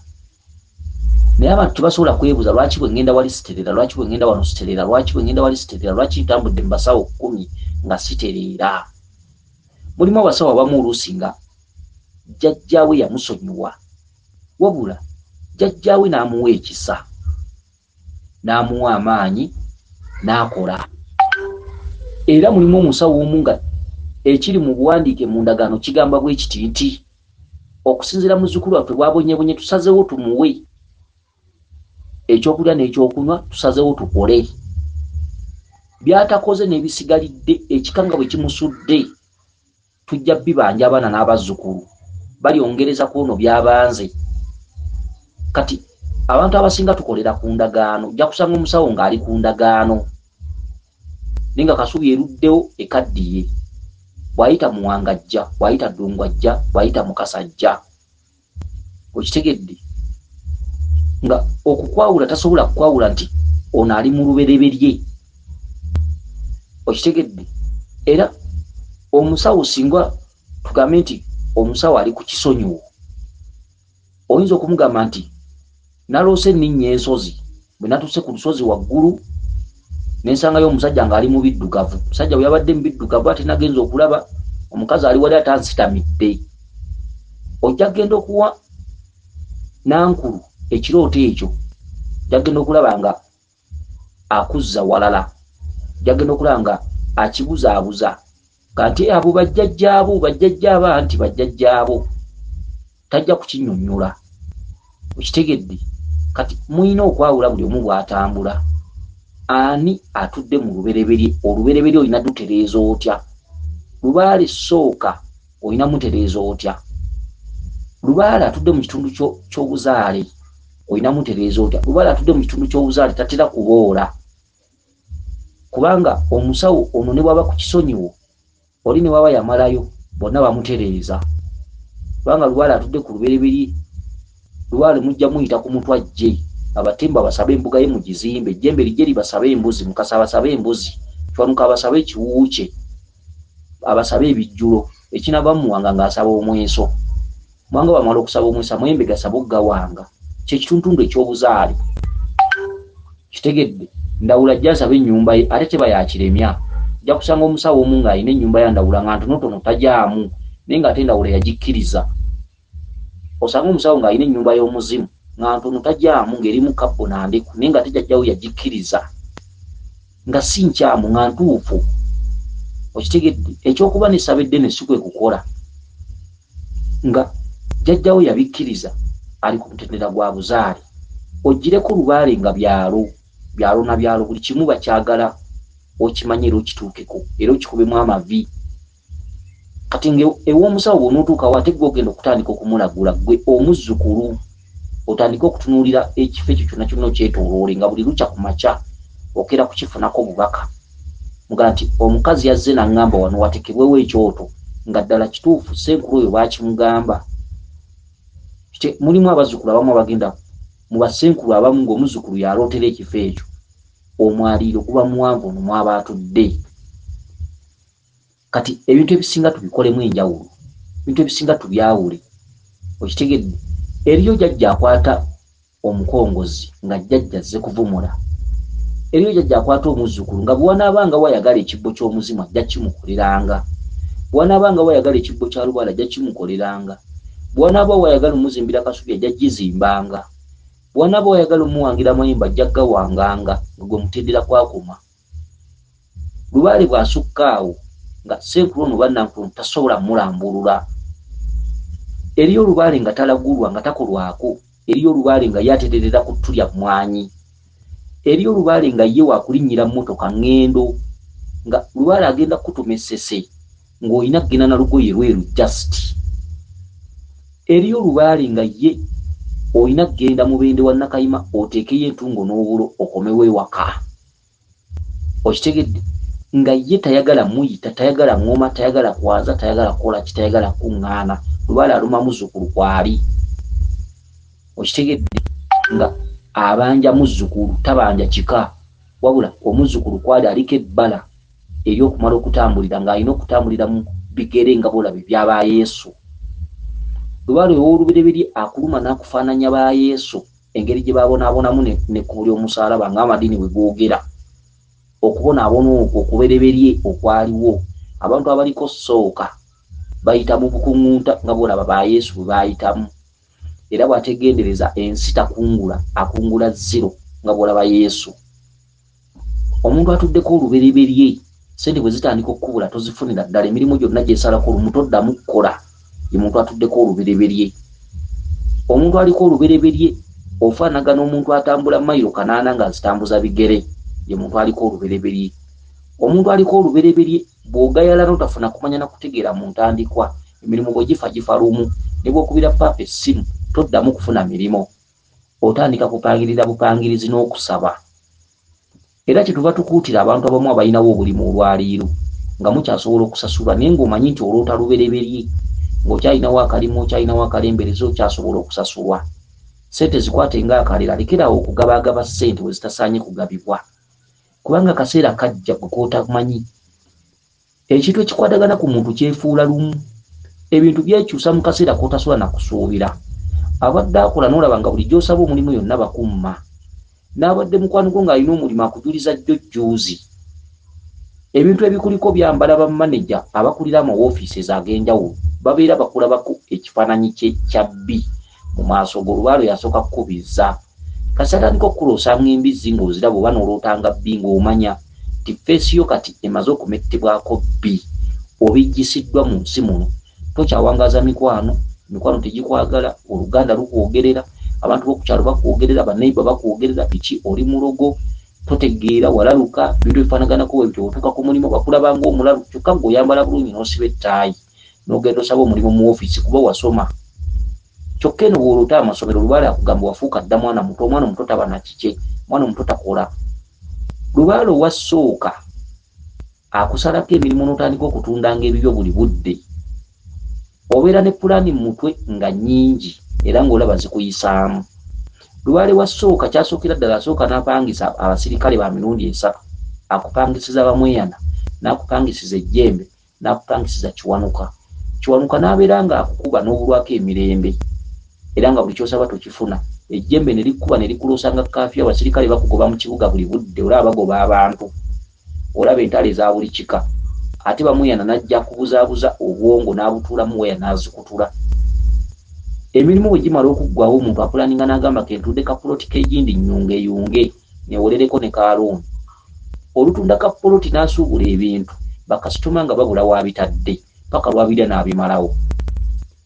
Naye abantu tebasobola kwebuuza lwaki bwe ngenda wali siterera, lwaki bwe ngenda wano siterera, lwaki bwe ngenda wali siterera, lwaki ntambudde mu basawo 10 nga sitereera. Mulimu abasawo abamu oluusi nga jjajjaawe yamusonyiwa. Wabula jjajjaawe n'amuwa ekisa, n'amuwa amaanyi, n'akola. Era mulimu omusawo omu nga ekiri mu buwandiike mu ndagaano kigamba bwe kiti nti okusinziira muzzukulu waffe bw'abonyebonye tusazeewo tumuwe ekyokulya n'ekyokunywa, tusazeewo tukole. Byatakoze n'ebisigalidde ekika nga bwe kimusudde tujja bibanja abaana n'abazzukulu balyongereza ku ono byabanze. Kati abantu abasinga tukolera ku ndagaano. Ojja kusanga omusawo ng'ali ku ndagaano naye nga kasubi eruddewo ekaddiye. Bw'ayita muwangajja, bw'ayita ddungwajja, bw'ayita mukasajja. Okitegedde? Nga okukwawula tasobola kukwawula nti ono ali mu lubereberye. Okitegedde? Era omusawo singa tugambe nti omusawo ali ku kisonyiwo, oyinza okumugamba nti naloose nninnya ensozi, bwe natuuse ku lusozi waggulu nensangayo omusajja ng'ali mu biddugavu. Omusajja bwe yabadde mu biddugavu ate nagenza okulaba omukazi ali wali atansitamidde. Ojja kgenda okuwa nankulu ekirooto ekyo, ojja kgenda okulaba nga akuzza walala, ojja kgenda okulaba nga akibuzaabuza kanti abo bajjajjaabo bajjajjaabo anti bajjajjaabo tajja kukinnyonnyola. Okitegedde? Kati muyina okwawula buli omu bw'atambula. Ani atudde mu lubereberye? Olubereberye olina dutereeza otya? Lubaale sooka olina mutereeza otya? Lubaale atudde mu kitundu ky'obuzaale olina mutereeza otya? Lubaale atudde mu kitundu ky'obuzaale tatera kuboola. Kubanga omusawo ono ne bwaba ku kisonyiwo oli ne bwaba yamalayo bonna bamutereeza. Kubanga lubaale atudde ku lubereberye, lubaale mujja muyita ku mutwe ajje. Abatimba basabe embuga ye mugizimbe, ejjembe lijje libasabe embuzi, mukasa basabe embuzi, kiwanuka abasabe ekiwuuce, abasabe ebijjulo, ekinava muwanga ng'asaba omweso. Mwanga bamala okusaba omweso amuyembe gasaba okugawanga. Kye kituntundu eky'obuzaale. Kitegedde? Ndawula ajja asaba ennyumba ye ate teba yakiremya. Ojja kusanga omusawo omu ng'alina ennyumba ya Ndawula nga ntonotono tajaamu naye ng'ate Ndawula yagikkiriza. Osanga omusawo ng'alina ennyumba y'omuzimu nga ntono tajaamu ng'eri mu kabbo nandeku naye nga tejjajjawo yagikkiriza. nga si nkyamu nga ntuufu. Okitegedde ekyokuba nesabedde nesikwe kukola nga jjajjawo yabikkiriza ali ku mutendera gwa buzaale. Ogireko lubaale nga byalo na byalo buli kimu bakyagala okimanye era okituukeko era okikubemu amavi. Kati ew'omusawo bw'onootuuka ate gwe ogenda okutandika okumulagula gwe omuzzukulu otandika okutunuulira ekifo ekyo kyonna kyonna okyetooloole nga buli lukya ku makya okera kukifunako bubaka. Muga nti omukazi yazze n'aŋŋamba wano watekebwewo ekyoto nga ddala kituufu senkulu oyo baakimugamba. Mulimu abazzukulu abamu abagenda mu basenkulu abamu ng'omuzzukulu yalootera ekifo ekyo omwaliiro guba muwanvu ono mwaba atudde. Kati ebintu ebisinga tubikolemu enjawulo, ebintu ebisinga tubyawule. Okitegedde eriyo jjajja akwata omukongozi nga jjajja azze kuvumula, eriyo jjajja akwata omuzzukulu nga bwe wanaabanga wayagala ekibbo ky'omuzimu ajja kimukoleranga, bwe wanaabanga wayagala ekibbo kya lubaala ajja kimukoleranga, bwe wanaaba wayagala omuzimbira kasubi ajja gizimbanga, bwe wanaaba wayagala omuwangira amayimba ajja gawanganga nga gwe mutendera kwakoma. Lubaale bw'asukka awo nga senkulu ono bannankulu tasobola mulambulula. Eriyo olubaale nga talagulwa nga takolwako, eriyo olubaale nga yatererera ku tulya mwanyi, eriyo olubaale nga ye wakulinnyira mmotoka ngendo nga lubaale agenda kutuma essese ng'olina kugenda na lugoye lweru just. Eriyo olubaale nga ye olina kgenda mu bende wa Nakayima oteekeyo entungo n'obulo okomewo ewaka. Okitegedde nga ye tayagala muyita, tayagala ngoma, tayagala kwaza, tayagala kukola ki, tayagala kuŋŋaana. Lubaale aluma muzzukulu kwali. Okitegedde nga abanja muzzukulu tabanja kika, wabula omuzzukulu kwali aliko ebbala ery'okumala okutambulira ng'alina okutambulira mu bigere nga bolabe byaba Yesu. Lubaale ow'olubereberye akuluma n'akufaananya ba Yesu engeri gye babonaabonamu n'ekkubo ly'omusaalaba ng'amadiini bwe googera. Okubonaabona okwo okubereberye okwaliwo abantu abaliko sooka bayita mu bukuŋŋunta nga bolaba ba Yesu bwe bayitamu. Era bw'ategendereza ensi takungula, akungula zero nga bolaba Yesu. Omuntu atuddeko olubereberye sente bwe zitandika okukubula tozifunira ddala, emirimu gyonna gyesalako olumu toddamu kukola, ye muntu atuddeko olubereberye. Omuntu aliko olubereberye ofaanagana omuntu atambula mayiro 8 ng'azitambuza bigere, ye muntu aliko olubereberye. Omuntu aliko olubereberye bw'ogayala n'otafuna kumanya na kutegeera mu ntandikwa, emirimu bwe gifa lumu, ne bw'okubira paapa essimu toddamu kufuna mirimo, otandika kupangirira bupangirizi n'okusaba. Era kyetuva tukuutira abantu abamu abalinawo obulimu olwaliiro nga mukyasobola okusasulwa naye ng'omanyi nti olwota lubereberye ng'okyalinawo akalimu, okyalinawo akalemberezi, okyasobola okusasulwa. Ssente zikwate ng'akalera, lekerawo okugabaagaba ssente bwe zitasaanye kugabibwa, kubanga akaseera kajja gwe kootamanyi. Ekintu ekikwatagana ku muntu kyefuula lumu, ebintu byekyusa mu kaseera kootasobola na kusuubira. Abadde akola n'olaba nga buli gy'osaba omulimu yonna bakumma, n'abadde mukwano gwo ng'alina omulimu akujuliza jjojjoozi. Ebintu ebikuliko byambala bamaneja abakulira amawoofiisi ag'enjawulo babeera bakulabako ekifaananyi kya bbi mu maaso go. Lubaale yasooka kukubizza kasi atandika okukuloosa ng'embizzi ng'oziraba oba n'olootanga bbi ng'omanya ti feesi yo kati emaze okumettebwako bbi, obijjisiddwa mu nsi muno. Tokyawangaaza mikwano tegikwagala, Oluganda lukwogerera, abantu b'okukyalo bakwogerera, baneiba bakwogerera, biki oli mulogo, totegeera, walaluka, bintu bifaanaganako bwe bityo. Otuuka ku mulimu bakulaba ng'omulalu, kyokka ng'oyambala bulungi n'osiba ettaayi n'ogenda osaba omulimu mu woofiisi kuba wasoma. Kyokka eno bw'olota amasomero, Lubaale akugamba wafuuka dda mwana muto. Omwana omuto taba na kike, mwana omuto takola. Lubaale owasooka akusalako emirimu n'otandika okutundanga ebibyo buli budde. Obeera ne pulaani mu mutwe nga nnyingi era ng'olaba zikuyisaamu. Lubaale wasooka kyasookera ddala asooka n'apangisa abasirikale ba mirundi 3, akupangisiza bamweyana, n'akupangisiza ejjembe, n'akupangisiza kiwanuka. Kiwanuka n'abeera nga akukuba n'obulwako emirembe era nga buli kyosaba tokifuna. Ejjembe ne likkuba ne likuloosa nga kaafiya, abasirikale bakugoba mu kibuga buli budde, olaba bagoba abantu, olaba entale eza buli kika. Ate bamweyana n'ajja kubuzaabuza obwongo n'abutuulamu weya n'azikutula. Emirimu bwe gimala okuggwawo omuntu apulaninga n'agamba kentudde kapuloti k'egindi nnyungeyunge newolereko ne kalooni. olutunda ka poloti n'asuubula ebintu bakasitoma nga babula wabitadde paka lwabira n'abimalawo.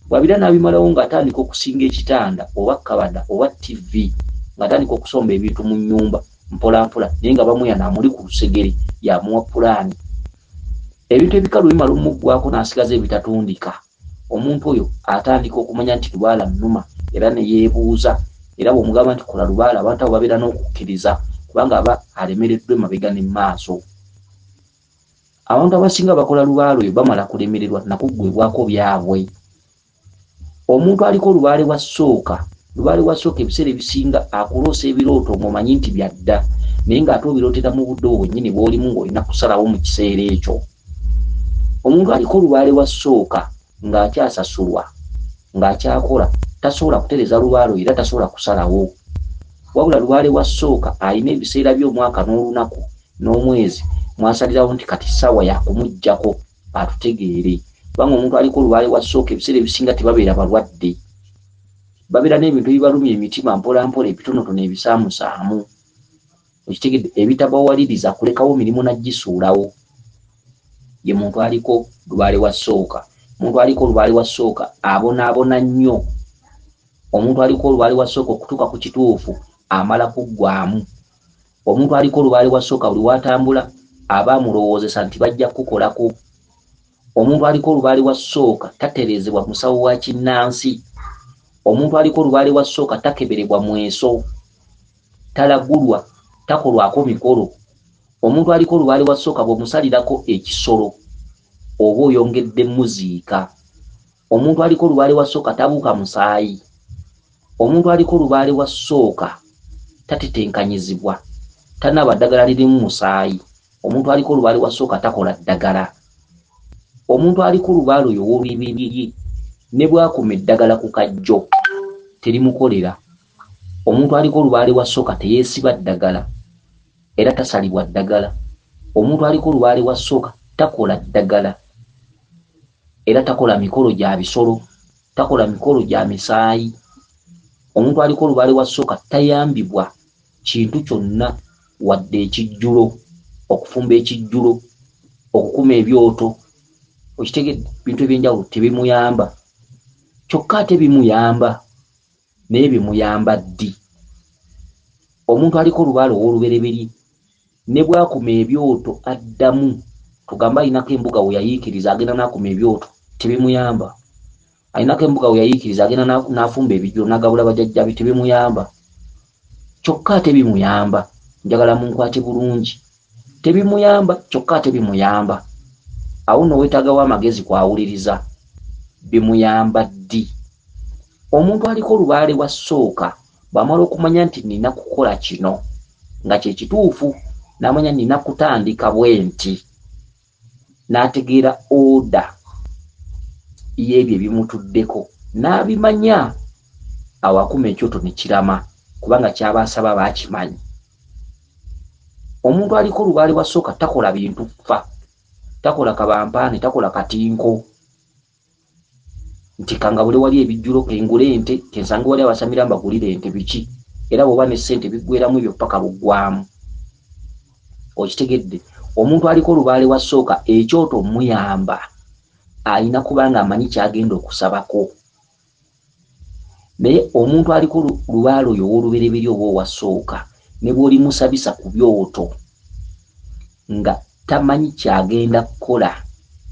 Bwabira n'abimalawo ng'atandika okusinga ekitanda oba kabada oba TV ng'atandika okusomba ebintu mu nnyumba mpola mpola naye nga bamuyana amuli ku lusegere yamuwa pulaani. Ebintu ebikalu bimala omuggwako n'asigaza ebitatundika. Omuntu oyo atandika okumanya nti lubaala nnuma era ne yeebuuza, era bw'omugamba nti kola lubaala abantu abo babeera n'okukkiriza kubanga aba alemereddwa emabega ne maaso. Abantu abasinga bakola lubaala oyo bamala kulemererwa nakuggwebwako byabwe. Omuntu aliko lubaale wa ssooka ebiseera ebisinga akuloosa ebirooto ng'omanyi nti byadda naye ng'ate obirootera mu budde bwennyini bw'olimu ng'olina kusalawo mu kiseera ekyo. Omuntu aliko lubaale wa ssooka ng'akyasasulwa ng'akyakola tasobola kutereza lubaale era tasobola kusalawo. Wabula lubaale wa ssooka alina ebiseera by'omwaka n'olunaku n'omwezi mwasalirawo nti kati ssaawa yakumuggyako atutegeere. Kubanga omuntu aliko lubaale wa ssooka ebiseera ebisinga tebabeera balwadde, babeera n'ebintu ebibalumya emitima mpola mpola ebitonotono ebisaamusaamu. Okitegedde ebitabawaliriza kulekawo mirimu nagisuulawo. Ye muntu aliko lubaale wa ssooka. Omuntu aliko olubaale wa ssooka abonaabona nnyo. Omuntu aliko olubaale wa ssooka okutuuka ku kituufu amala kuggwamu. Omuntu aliko olubaale wa ssooka buli watambula aba amulowoozesa nti bajja kukolako. Omuntu aliko olubaale wa ssooka taterezebwa musawo wa kinnansi. Omuntu aliko olubaale wa ssooka takeberebwa mweso, talagulwa, takolwako mikolo. Omuntu aliko olubaale wa ssooka bw'omusalirako ekisolo oba oyongedde muziika. Omuntu aliko olubaale wa ssooka tabuuka musaayi. Omuntu aliko olubaale wa ssooka tatetenkanyizibwa, tanaba ddagala lirimu musaayi. Omuntu aliko olubaale wa ssooka takola ddagala. Omuntu aliko olubaale oyo w'olwibiriri ne bwakuma eddagala ku kajjo terimukolera. Omuntu aliko olubaale wa ssooka teyeesiba ddagala era tasalibwa ddagala. Omuntu aliko olubaale wa ssooka takola ddagala era takola mikolo gya bisolo, takola mikolo gya misaayi. Omuntu aliko olubaale wa ssooka tayambibwa kintu kyonna wadde ekijjulo, okufumba ekijjulo, okukuma ebyoto. Okitegedde bintu ebyenjawulo tebimuyamba. Kyokka ate bimuyamba naye bimuyamba ddi? Omuntu aliko olubaale ow'olubereberye ne bwakuma ebyoto addamu, tugamba alinako embuga we yayiikiriza agenda n'akuma ebyoto, tebimuyamba. Alinako embuga we yayiikiriza agenda n'afumba ebijjulo n'agabula bajjajjabe, tebimuyamba. Kyokka ate bimuyamba. Njagala munkwate bulungi. Tebimuyamba kyokka ate bimuyamba. Awo nno weetaagawo amagezi kwawuliriza. Bimuyamba ddi? Omuntu aliko olubaale wa ssooka bw'amala okumanya nti nina kukola kino nga kye kituufu, n'amanya nina kutandika bwe nti, n'ategeera oda y'ebyo ebimutuddeko n'abimanya, awo akuma ekyoto ne kirama kubanga kyaba asaba baakimanyi. Omuntu aliko olubaale wa ssooka takola bintu ffa, takola kabampaane, takola katinko nti kangabule wali ebijjulo kengule ente kensange wali abasamira mbagulire ente biki era bw'oba ne ssente biggweramu ebyo paka buggwamu. Okitegedde? Omuntu aliko olubaale wa ssooka ekyoto muyamba, alina kubanga amanyi kyagenda okusabako. Naye omuntu aliko lubaale oyo ow'olubereberye oba owa ssooka ne bw'olimusabisa ku byoto nga tamanyi kyagenda kukola,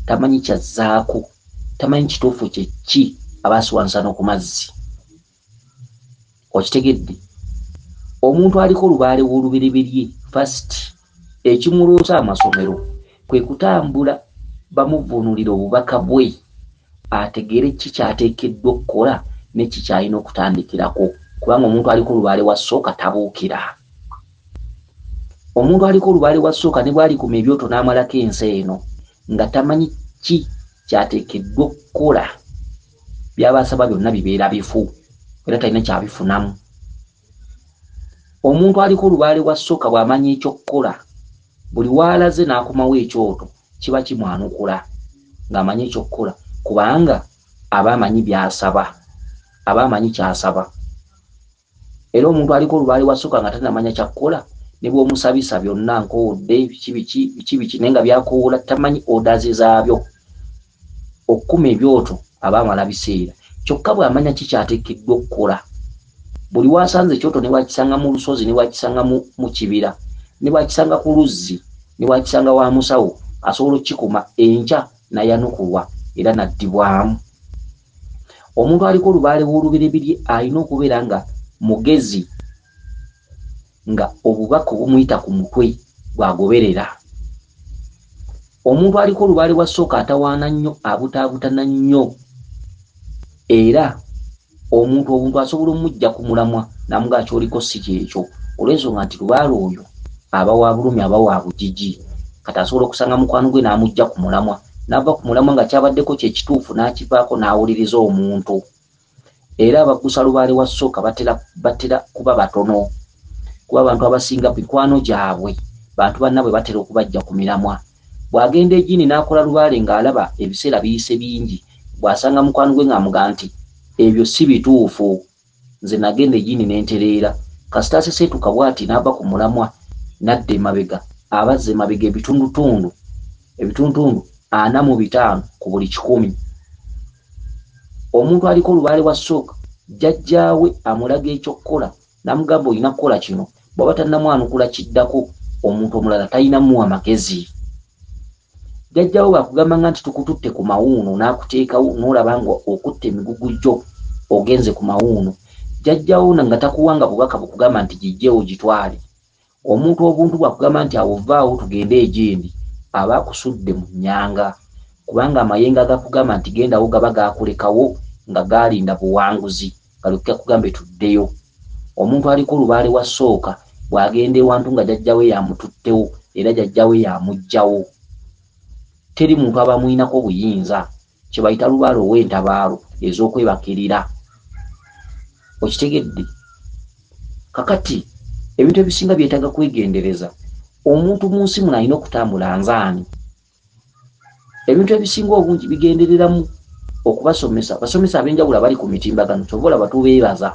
tamanyi kyazzaako, tamanyi kituufu kye ki aba asiwansana ku mazzi. Okitegedde? Omuntu aliko olubaale w'olubereberye first ekimuloosa amasomero kwe kutambula bamuvuunulira obubaka bwe ategeere ki kyateekeddwa okukola ne ki kyalina okutandikirako, kubanga omuntu aliko olubaale wa ssooka tabuukira. Omuntu aliko olubaale wa ssooka ne bw'alikuma ebyoto n'amalako ensi eno nga tamanyi ki kyateekeddwa okukola, byaba asaba byonna bibeera bifu era talina kyabifunamu. Omuntu aliko olubaale wa ssooka bw'amanya ekyokukola, buli w'alaze n'akomawo ekyoto kiba kimwanukula ng'amanyi ekyokukola kubanga aba amanyi by'asaba, aba amanyi ky'asaba. Era omuntu aliko olubaale wa ssooka nga tanamanya kyakukola ne bw'omusabisa byonna nkoodde biki naye nga byakoola tamanyi odaze zaabyo okukuma ebyoto aba amala biseera kyokka bw'amanya kikyateekeddwa okukola buli wasanze ekyoto ne wakisanga mu lusozi ne wakisanga mu kibira ne wakisanga ku luzzi ne wakisanga wa musawo asobola okikuma enkya nayanukulwa era naddibwamu. Omuntu aliko olubaale w'olubereberye alina okubeera nga mugezi nga obubaka obumuyita ku mutwe bwagoberera. Omuntu aliko olubaale wa ssooka atawaana nnyo abutaabutana nnyo era omuntu asobola omujja ku mulamwa namuga kyoliko si kyekyo olw'ensonga nti lubaale oyo aba wa bulumi aba wa bugigi kati asobola okusanga mukwano gwe n'amujja ku mulamwa n'ava ku mulamwa nga kyabaddeko kyekituufu n'akivaako n'awuliriza omuntu. Era abaggusa lubaale wa ssooka batera kuba batono kuba abantu abasinga mikwano gyabwe bantu bannabwe batera okubajja ku miramwa. Bw'agenda egiini n'akola lubaale ng'alaba ebiseera biyise bingi bw'asanga mukwano gwe ng'amuga nti ebyo si bituufu nze nagenda egiini n'entereera kasita aseseetuka bw'ati n'ava ku mulamwa n'adda emabega abazza emabega ebitundutundu 45 ku buli 100. Omuntu aliko olubaale wa ssooka jjajjaawe amulaga ekyokkola n'amugamba olina kukola kino bw'aba tannamwanukula kiddako omuntu omulala talina muwa magezi. Jjajjaawe bw'akugambanga nti tukututte ku mawuuno n'akuteekawo n'olaba nga okutta emigugujjo ogenze ku mawuuno jjajjaawo nga takuwanga bubaka bukugamba nti gijjeewo gitwale. Omuntu obuntu bw'akugamba nti awo vaawo tugende egindi aba akusudde mu nnyanga kubanga amayengo agakugamba nti gendawo gaba gakulekawo nga galinda buwanguzi galyoke kugambe tuddeyo. Omuntu aliko olubaale wa ssooka bw'agenda ewantu nga jjajjaawe yamututtewo era jjajjaawe yamuggyawo teri muntu aba muyinako buyinza kye bayita lubaale ow'entabaalo ez'okwebakirira. Okitegedde kakati ebintu ebisinga byetaaga kwegendereza. Omuntu mu nsi muno alina okutambula nzaani. Ebintu ebisinga obungi bigendereramu okubasomesa basomesa ab'enjawulo abali ku mitimbagano kyova olaba tubeebaza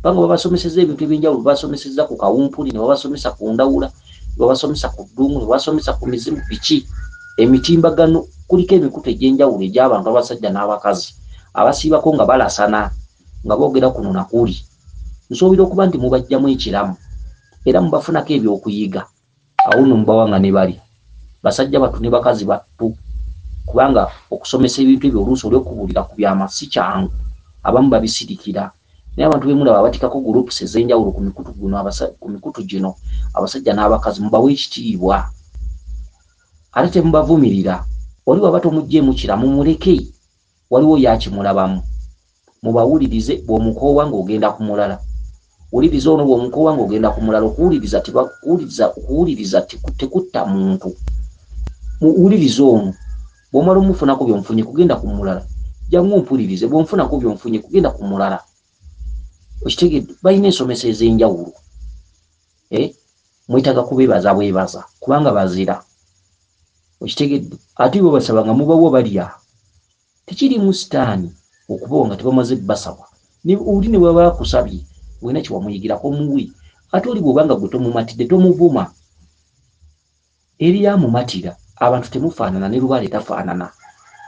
banga babasomeseza ebintu eby'enjawulo babasomeseza ku kawumpuli ne babasomesa ku ndawula ne babasomesa ku ddungu ne babasomesa ku mizimu biki emitimbagano kuliko emikutu egy'enjawulo egy'abantu abasajja n'abakazi abasiibako nga balasana nga boogera kuno nakuli. Nsuubira okuba nti mubajjamu ekiramu era mubafunako ebyokuyiga awo nno mubawanga ne bali basajja batu ne bakazi battu kubanga okusomesa ebintu ebyo oluusi olw'okubuulira ku byama si kyangu abamu babisirikira naye abantu bemulaba batikako groups ez'enjawulo ku mikutu gino abasajja n'abakazi mubawe ekitiibwa ate temubavumirira oli waba tomugjeemu kiramu muleke waliwo yakimulabamu mubawulirize bw'omukoowa ng'ogenda ku mulala wuliriza ono bw'omukoowa ng'ogenda ku mulala okuwuliriza tekutta muntu muwuliriza ono bw'omala omufunako by'omufunye kugenda ku mulala jangu ompulirize bw'onfunako by'omufunye kugenda ku mulala. Okitegedde balina ensomesa ez'enjawulo mwetaaga kubeebaza bwebaza kubanga bazira. Okitegedde ate bo basaba nga mubawo balya tekirimu sitaani okubawo nga tebamaze basaba oli ne bwaba bakusabye wena kiwamuyigirako muwi ate oli bw'obanga gwe tomumatidde tomuvuma eri amumatira abantu temufaanana ne lubaale tafaanana.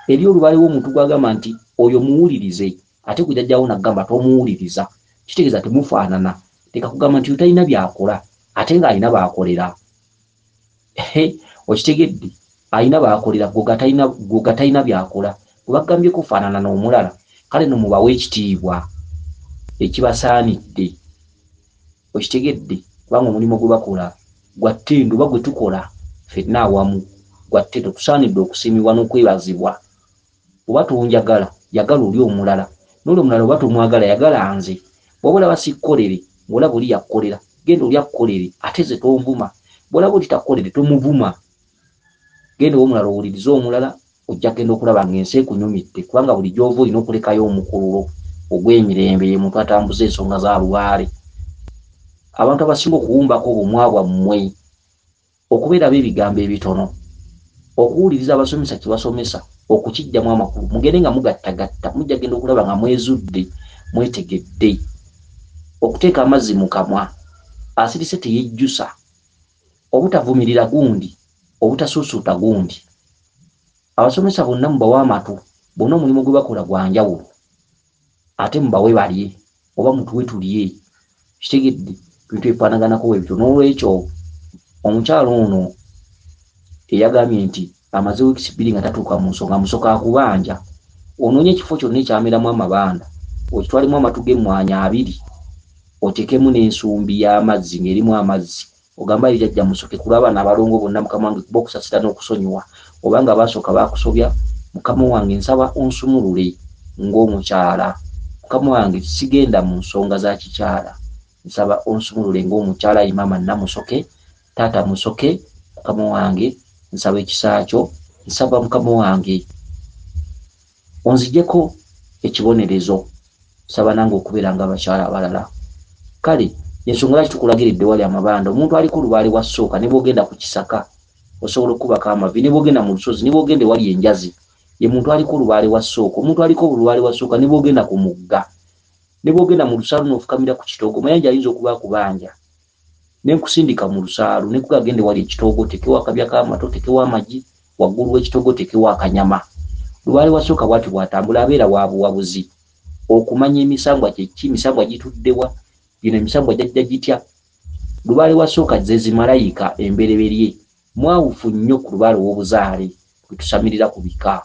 Eri olubaale w'omuntu gwagamba nti oyo muwulirize ate gwe jjajjaawo nagamba tomuwuliriza kitegeeza temufaanana. Teka kugamba nti talina byakola ate ng'alina baakolera. Okitegedde alina baakolera gwe talina byakola gwe bagambye kufaanana n'omulala kale no mubawe ekitiibwa ekibasaanidde. Okitegedde kubanga omulimu gwe bakola gwa ttendo oba gwe tukola ffenna awamu gwa ttendo tusaanidde okusiimibwa n'okwebazibwa. Oba tonjagala yagala oli omulala n'oli omulala oba tomwagala yagala nze bw'oba olaba sikkolere ng'olaba oli yakkolera genda oli akkolere ate ze tonvuma bw'olaba oli takkolere tomuvuma genda omulala owulirize omulala ojja genda okulaba ng'ensi ekunyumidde kubanga buli gy'ova olina okulekayo omukululo ogw'emirembe ye muntu atambuza ensonga za lubaale. Abantu abasinga okuwumbako obumwa bwammwe okubeera b'ebigambo ebitono okuwuliriza abasomesa kye basomesa okukijjamu amakulu mugende nga mugattagatta mujja genda okulaba nga mwezudde mwetegedde okuteeka amazzi mu kamwa asirise teyejjusa obutavumirira gundi, obutasuusuuta gundi. Abasomesa bonna mubawa amatu, bonna omulimu gwe bakola gwa njawulo, ate mubawe balye oba mutuwe tulye. Kitegedde bintu ebifaanaganako bwebityo. N'olwekyo omukyalo ono eyagambye nti amaze wiikisi 2 nga tatuuka mu nsonga, musoka akubanja, onoonye ekifo kyonna ekyameramu amabanda, okitwalemu amatu g'emmwanyi 2, otekemu n'ensumbi y'amazzi ng'erimu amazzi, ogamba jjajja musoke kulwa abaana abalongo bonna mukama wange kuba okusasira n'okusonyiwa, obanga baasooka baakusobya, mukama wange nsaba onsumulule ng'omukyala. Mukama wange sigenda mu nsonga za kikyala, nsaba onsumulule ng'omukyala ye maama Namusoke, taata Musoke. Mukama wange nsaba ekisa kyo, nsaba mukama wange onzijeko ekibonerezo, nsaba nange okubeera nga abakyala abalala. Kale ensonga lwaki tukulagiridde wali amabanda, omuntu aliko olubaale wa ssooka ne bw'ogenda ku kisaka osobola okubaka amavi, ne bw'ogenda mu lusozi, ne bw'ogenda wali enjazi, ye muntu aliko olubaale wa ssooka. Omuntu aliko olubaale wa ssooka ne bw'ogenda ku mugga, ne bw'ogenda mu lusaalu n'ofukamira ku kitoogo, mayanja ayinza okuba akubanja ne nkusindika mu lusaalu ne kugagende wali ekitoogo, tekewo akabya k'amato, tekewo amagi, waggulu w'ekitoogo tekewo akanyama. Lubaale wa ssooka bw'ati bw'atambula abeera wa buwabuzi, okumanya emisambwa kye ki, emisambwa gituddewa, bino emisambwa jjajja gitya. Lubaale wa ssooka ze zimalayika embereberye, mwawufu nnyo ku lubaale w'obuzaale kwe tusamirira ku bika.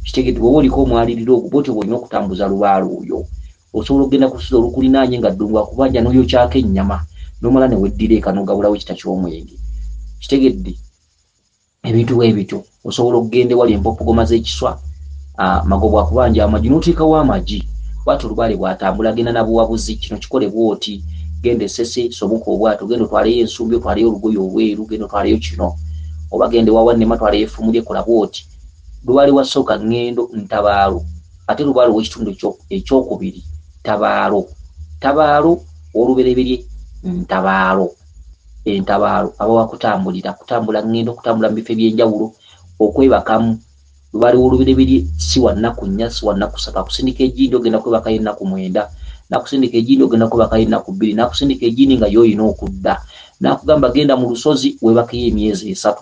Kitegedde bw'oba oliko omwaliriro ogwo bw'otyo bw'olina okutambuza lubaale oyo. Osobola okugenda ku lusozi olukulinaanye nga ddungu akubanja n'oyokyako ennyama, n'omala ne weddira eka n'ogabulawo ekita ky'omwenge. Kitegedde ebintu bw'ebityo. Osobola okugenda wali empopogoma z'ekiswa, magobo akubanja amagi n'oteekawo amagi. Bw'atyo olubaale bw'atambula agenda na buwabuzi. Kino kikole bw'oti, genda Essese, somoka obwato, genda otwaleyo ensumbi, otwaleyo olugoye olweru, genda otwaleyo kino, oba genda ewa Wannema twaleyo effumu lye, kola bw'oti. Lubaale wa ssooka ŋŋendo ntabaalo, ate lubaale ow'ekitundu ekyokubiri tabaalo. Tabaalo olubereberye ntabaalo. Entabaalo aba wakutambulira, kutambula ŋŋendo, kutambula mu bifo eby'enjawulo, okwebakamu. Lubaale w'olubereberye si wa nnaku 4, si wa nnaku 3. Akusindika egindi ogenda kwebakayo ennaku 9, nakusindika egindi ogenda kwebakayo ennaku 2, nakusindika egindi nga y'olina okudda. Nakugamba genda mu lusozi webakayo emyezi 3,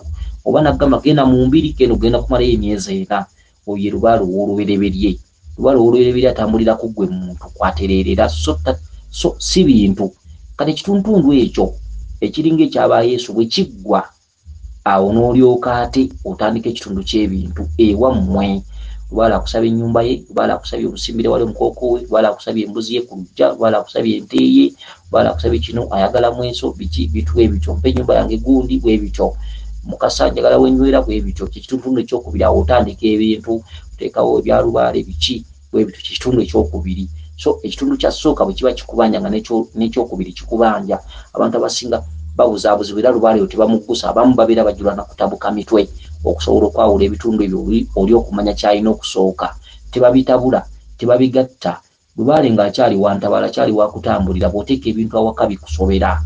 oba nakugamba genda mu mbiri genda ogenda kumalayo emyezi 4. Oyo ye lubaale w'olubereberye. Lubaale w'olubereberye atambulira ku ggwe muntu kwatereerera, so si bintu. Kati ekituntundu ekyo ekiringa ekyaba Yesu bwe kiggwa, awo n'olyoka ate otandika ekitundu ky'ebintu ewammwe. Lubaale akusabye ennyumba ye, lubaale akusabye obusimbire wali omukooko we, lubaale akusabye embuzi ye ku luggya, lubaale akusabye ente ye, lubaale akusabye kino, ayagala mweso, biki bitu ebityo. Mpa ennyumba yange gundi bwe bityo, mukasa njagala wenywera bwe bityo. Kyekitundu ekyokubiri, awo otandika ebintu, oteekawo ebya lubaale biki bwe bityo. Kyekitundu ekyokubiri. So ekitundu kya ssooka bwe kiba kikubanja nga n'ekyokubiri kikubanja, abantu abasinga babuzaabuzibwa era lubaale oyo tebamuggusa. Abamu babeera bajulana kutabuka mitwe okusobola okwawula ebitundu ebyo oli okumanya kyalina okusooka. Tebabitabula, tebabigatta. Lubaale ng'akyali wantabaala, akyali wakutambulira, bw'oteeka ebintu awaka bikusobera,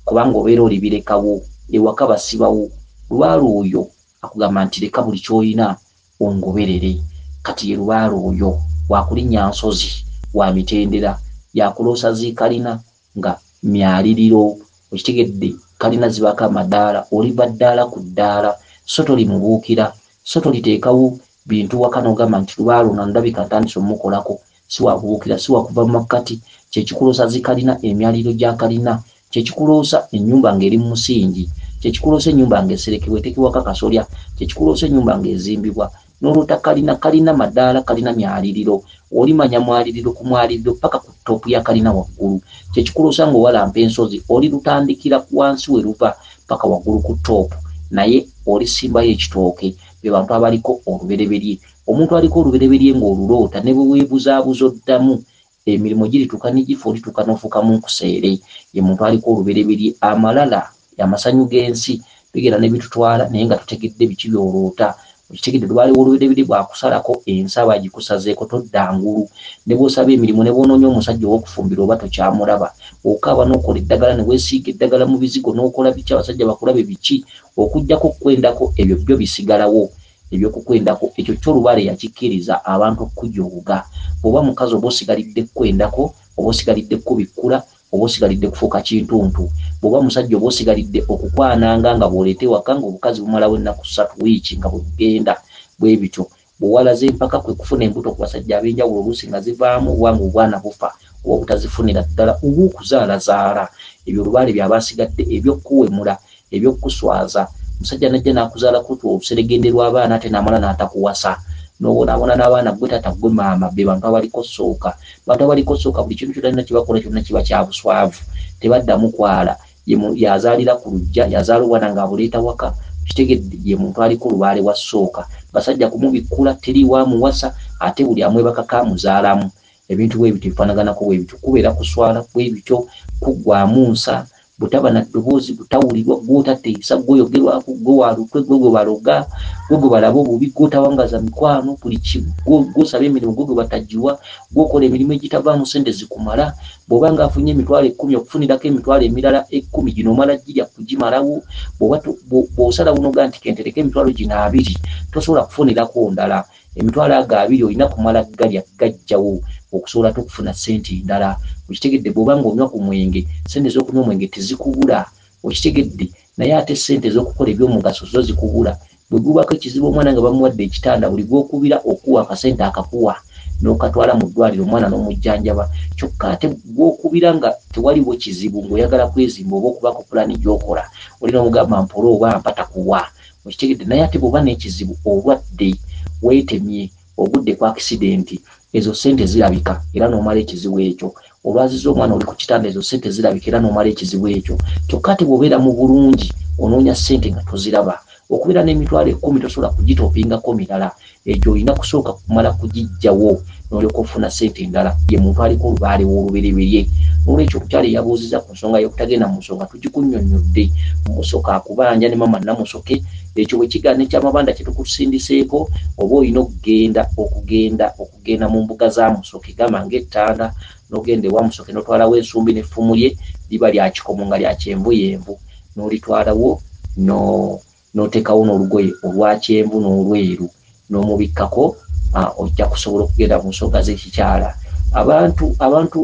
kubanga obeera olibirekawo, ewaka basibawo. Lubaale oyo akugamba nti leka buli ky'olina ongoberere. Kati ye lubaale oyo wakulinnya nsozi, wa mitendera, yakuloosa ziikalina nga myaliriro. Okitegedde kalina zibaka amadaala, oliva ddaala ku ddaala, so tolimubuukira, so toliteekawo bintu waka n'ogamba nti lubaale ono ndabika ntandise omukolako. Si wakubuukira, si wakuva mu makkati. Kyekikuloosa zikalina, emyaliriro gya kalina, kyekikuloosa ennyumba ng'eri mu musingi, kyekikuloosa ennyumba ng'eserekebwa etekebwako kasolya, kyekikuloosa ennyumba ng'ezimbibwa. N'olwota kalina madaala, kalina myaliriro. Olimanya mwaliriro ku mwaliriro paka ku ttopu ya kalina waggulu. Kyekikuloosa ng'owalampa ensozi, oli lutandikira wansi we luva paka waggulu ku ttopu, naye olisimbayo ekitooke. Be bantu abaliko olubereberye. Omuntu aliko olubereberye ng'oluloota ne bwe weebuzaabuza oddamu, emirimu girituuka n'egifa, olituuka n'ofuukamu nkuseere. Ye muntu aliko olubereberye. Amalala amasanyu g'ensi bigera ne bitutwala naye nga tutegedde biki by'oloota. Okitegedde lubaale w'olubereberye bw'akusalako ensaba agikusazeeko todda ngulu. Ne bw'osaba emirimu, ne bw'onoonya omusajja ow'okufumbira oba tokyamulaba. Okaaba n'okola eddagala, ne weesiiga eddagala mu bizigo, n'okola biki abasajja bakulabe biki, okuggyako okukwendako ebyo byo bisigalawo. Ebyokukwendako ekyo kyo lubaale yakikkiriza abantu okujooga. Bw'oba mukazi oba osigalidde kwendako, oba osigalidde kubikkula, oba osigalidde kufuuka kintuntu. Bw'oba musajja oba osigalidde okukwananga nga bw'oleeta ewaka ng'obukazi bumalawo ennaku 3 wiiki nga bwe bugenda bwe bityo. Bw'owalaze empaka kwe kufuna embuto ku basajja ab'enjawulo oluusi nga zivaamu wanga obwana bufa oba obutazifunira ddala oba okuzaalazaala. Ebyo lubaale byaba asigadde eby'okkuwemula eby'okkuswaza. Musajja najja n'akuzaalako oluseregende lw'abaana ate n'amala n'atakuwasa. N'obonaabona n'abaana gwe tata gwe maama be bantu abaliko sooka. Bantu abaliko sooka buli kintu kyonna kye bakola kyonna kiba kya buswavu. Tebaddamu kwala. Yazaalira ku lujja, yazaala obwana ng'abuleeta waka. Kitegedde ye muntu aliko lubaale wa sooka. Basajja kumubikkula teri waamuwasa ate buli amwebaka kaamuzaalamu. Ebintu bwe bityo bifaanaganako bwe bityo. Kubeera kuswala bwe bityo, kuggwaamu nsa, butaba na ddoboozi, butawulirwa, gw'otateesa, gw'oyogerwako, gwe walutwe, gwe baloga, gwe balaba obubi, gw'otawangaza mikwano, buli kimu, gw'osaba emirimu, gwe batagiwa, gw'okola emirimu egitavaamu ssente zikumala. Bw'oba ng'afunye emitwalo 10 okufunirako emitwalo emirala 10 gino omala girya kugimalawo. Bw'osalawo n'ogaa nti kentereka emitwalo gino 2 tosobola kufunirako ndala. Emitwalo ago 2 olina kumala galya gajjawo okusobola okufuna ssente ndala. Okitegedde bw'oba ng'onywa ku mwenge, ssente z'okunywa omwenge tezikubula. Okitegedde naye ate ssente z'okukola eby'omugaso zo zikubula. Bwe gubako ekizibu omwana nga bamuwadde ekitanda, buli gw'okubira okuwa akasente akakuwa n'okatwala mu ddwaliro omwana n'omujjanjaba. Kyokka ate gw'okubira nga tewaliwo kizibu ng'oyagala kwezimba oba okubako pulaani gy'okola, olina omugamba mpola oba mpata kuwa. Okitegedde naye ate bw'oba n'ekizibu, olwadde, weetemye, ogudde ku akisidenti, ezo ssente zirabika era n'omala ekizibu ekyo. Olwaziza omwana oli ku kitanda, ezo ssente zirabika era n'omala ekizibu ekyo. Kyokka ate bw'obeera mu bulungi onoonya ssente nga toziraba. Okubeera n'emitwalo 10 tosobola kugitoopingako mirala. Egyo olina kusooka kumala kugiggyawo n'olyoka ofuna ssente endala. Ye muntu aliko olubaale w'olubereberye. N'olwekyo omukyala eyabuuziza ku nsonga y'obutagenda mu nsonga tugikunnyonnyodde. Musoka akubanja ne mama Namusoke. Ekyo bwe kigaana ekyamabanda kye tukusindiseeko, oba olina okugenda mu mbuga za Musoke, gamba ng'ettanda n'ogenda ewa Musoke n'otwalawo ensumbi n'effumu lye liba lya kikomo nga lya kyenvuyenvu, n'olitwalawo n'oteekawo n'olugoye olwa kyenvu n'olweru n'omubikkako, ojja kusobola okugenda mu nsonga z'ekikyala. Abantu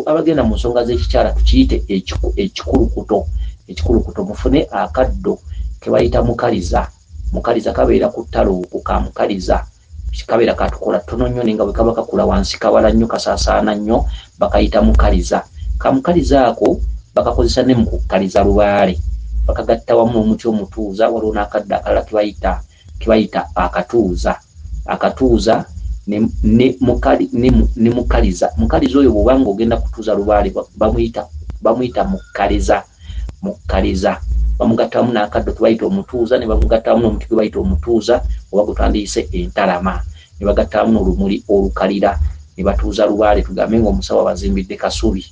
abagenda mu nsonga z'ekikyala tukiyite ekikulukuto. Ekikulukuto mufune akaddo ke bayita mukaliza. Mukaliza kabeera ku ttale okwo ka mukaliza. Kabeera katukola ttono nnyo nga bwe kaba kakula wansi kawala nnyo kasaasaana nnyo, bakayita mukaliza. Ka mukaliza ako bakakozesa ne mu kukaliza lubaale. Bakagatta wamu n'omuti omutuuza, waliwo n'akaddo akalala ke bayita akatuuza. Akatuuza ne mukaliza. Mukaliza oyo bw'oba ng'ogenda kutuuza lubaale bamuyita mukaliza. Mukaliza bamugatta wamu n'akaddo ke bayita omutuuza, ne bamugatta wamu n'omuti gwe bayita omutuuza oba gwe twandiyise entalama, ne bagatta wamu n'olumuli olukalira, ne batuuza lubaale. Tugambe ng'omusawo abazimbidde kasubi.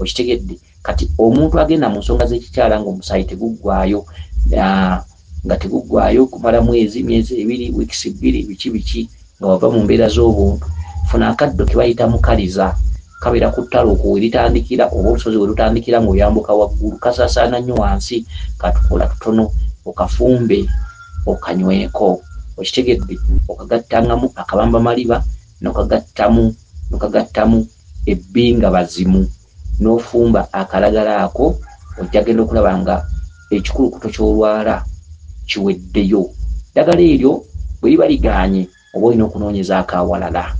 Okitegedde kati omuntu agenda mu nsonga z'ekikyala ng'omusaayi teguggwaayo, nga teguggwaayo kumala myezi 2, wiikisi 2, biki nga wava mu mbeera z'obuntu, funa akaddo ke bayita mukaliza. Kabeera ku ttale okwo we litandikira oba olusozi we lutandikira ng'oyambuka waggulu, kasaasaana nnyo wansi, katukola tutono, okafumbe okanyweko. Okitegedde okagattangamu akabamba maliba, n'okagattamu ebbinga bazimu, n'ofumba akalagala ako, ojja genda okulaba nga ekikulukuto ky'olwala kiweddeyo. Eddagala eryo bwe liba ligaanye oba olina okunoonyezaako awalala.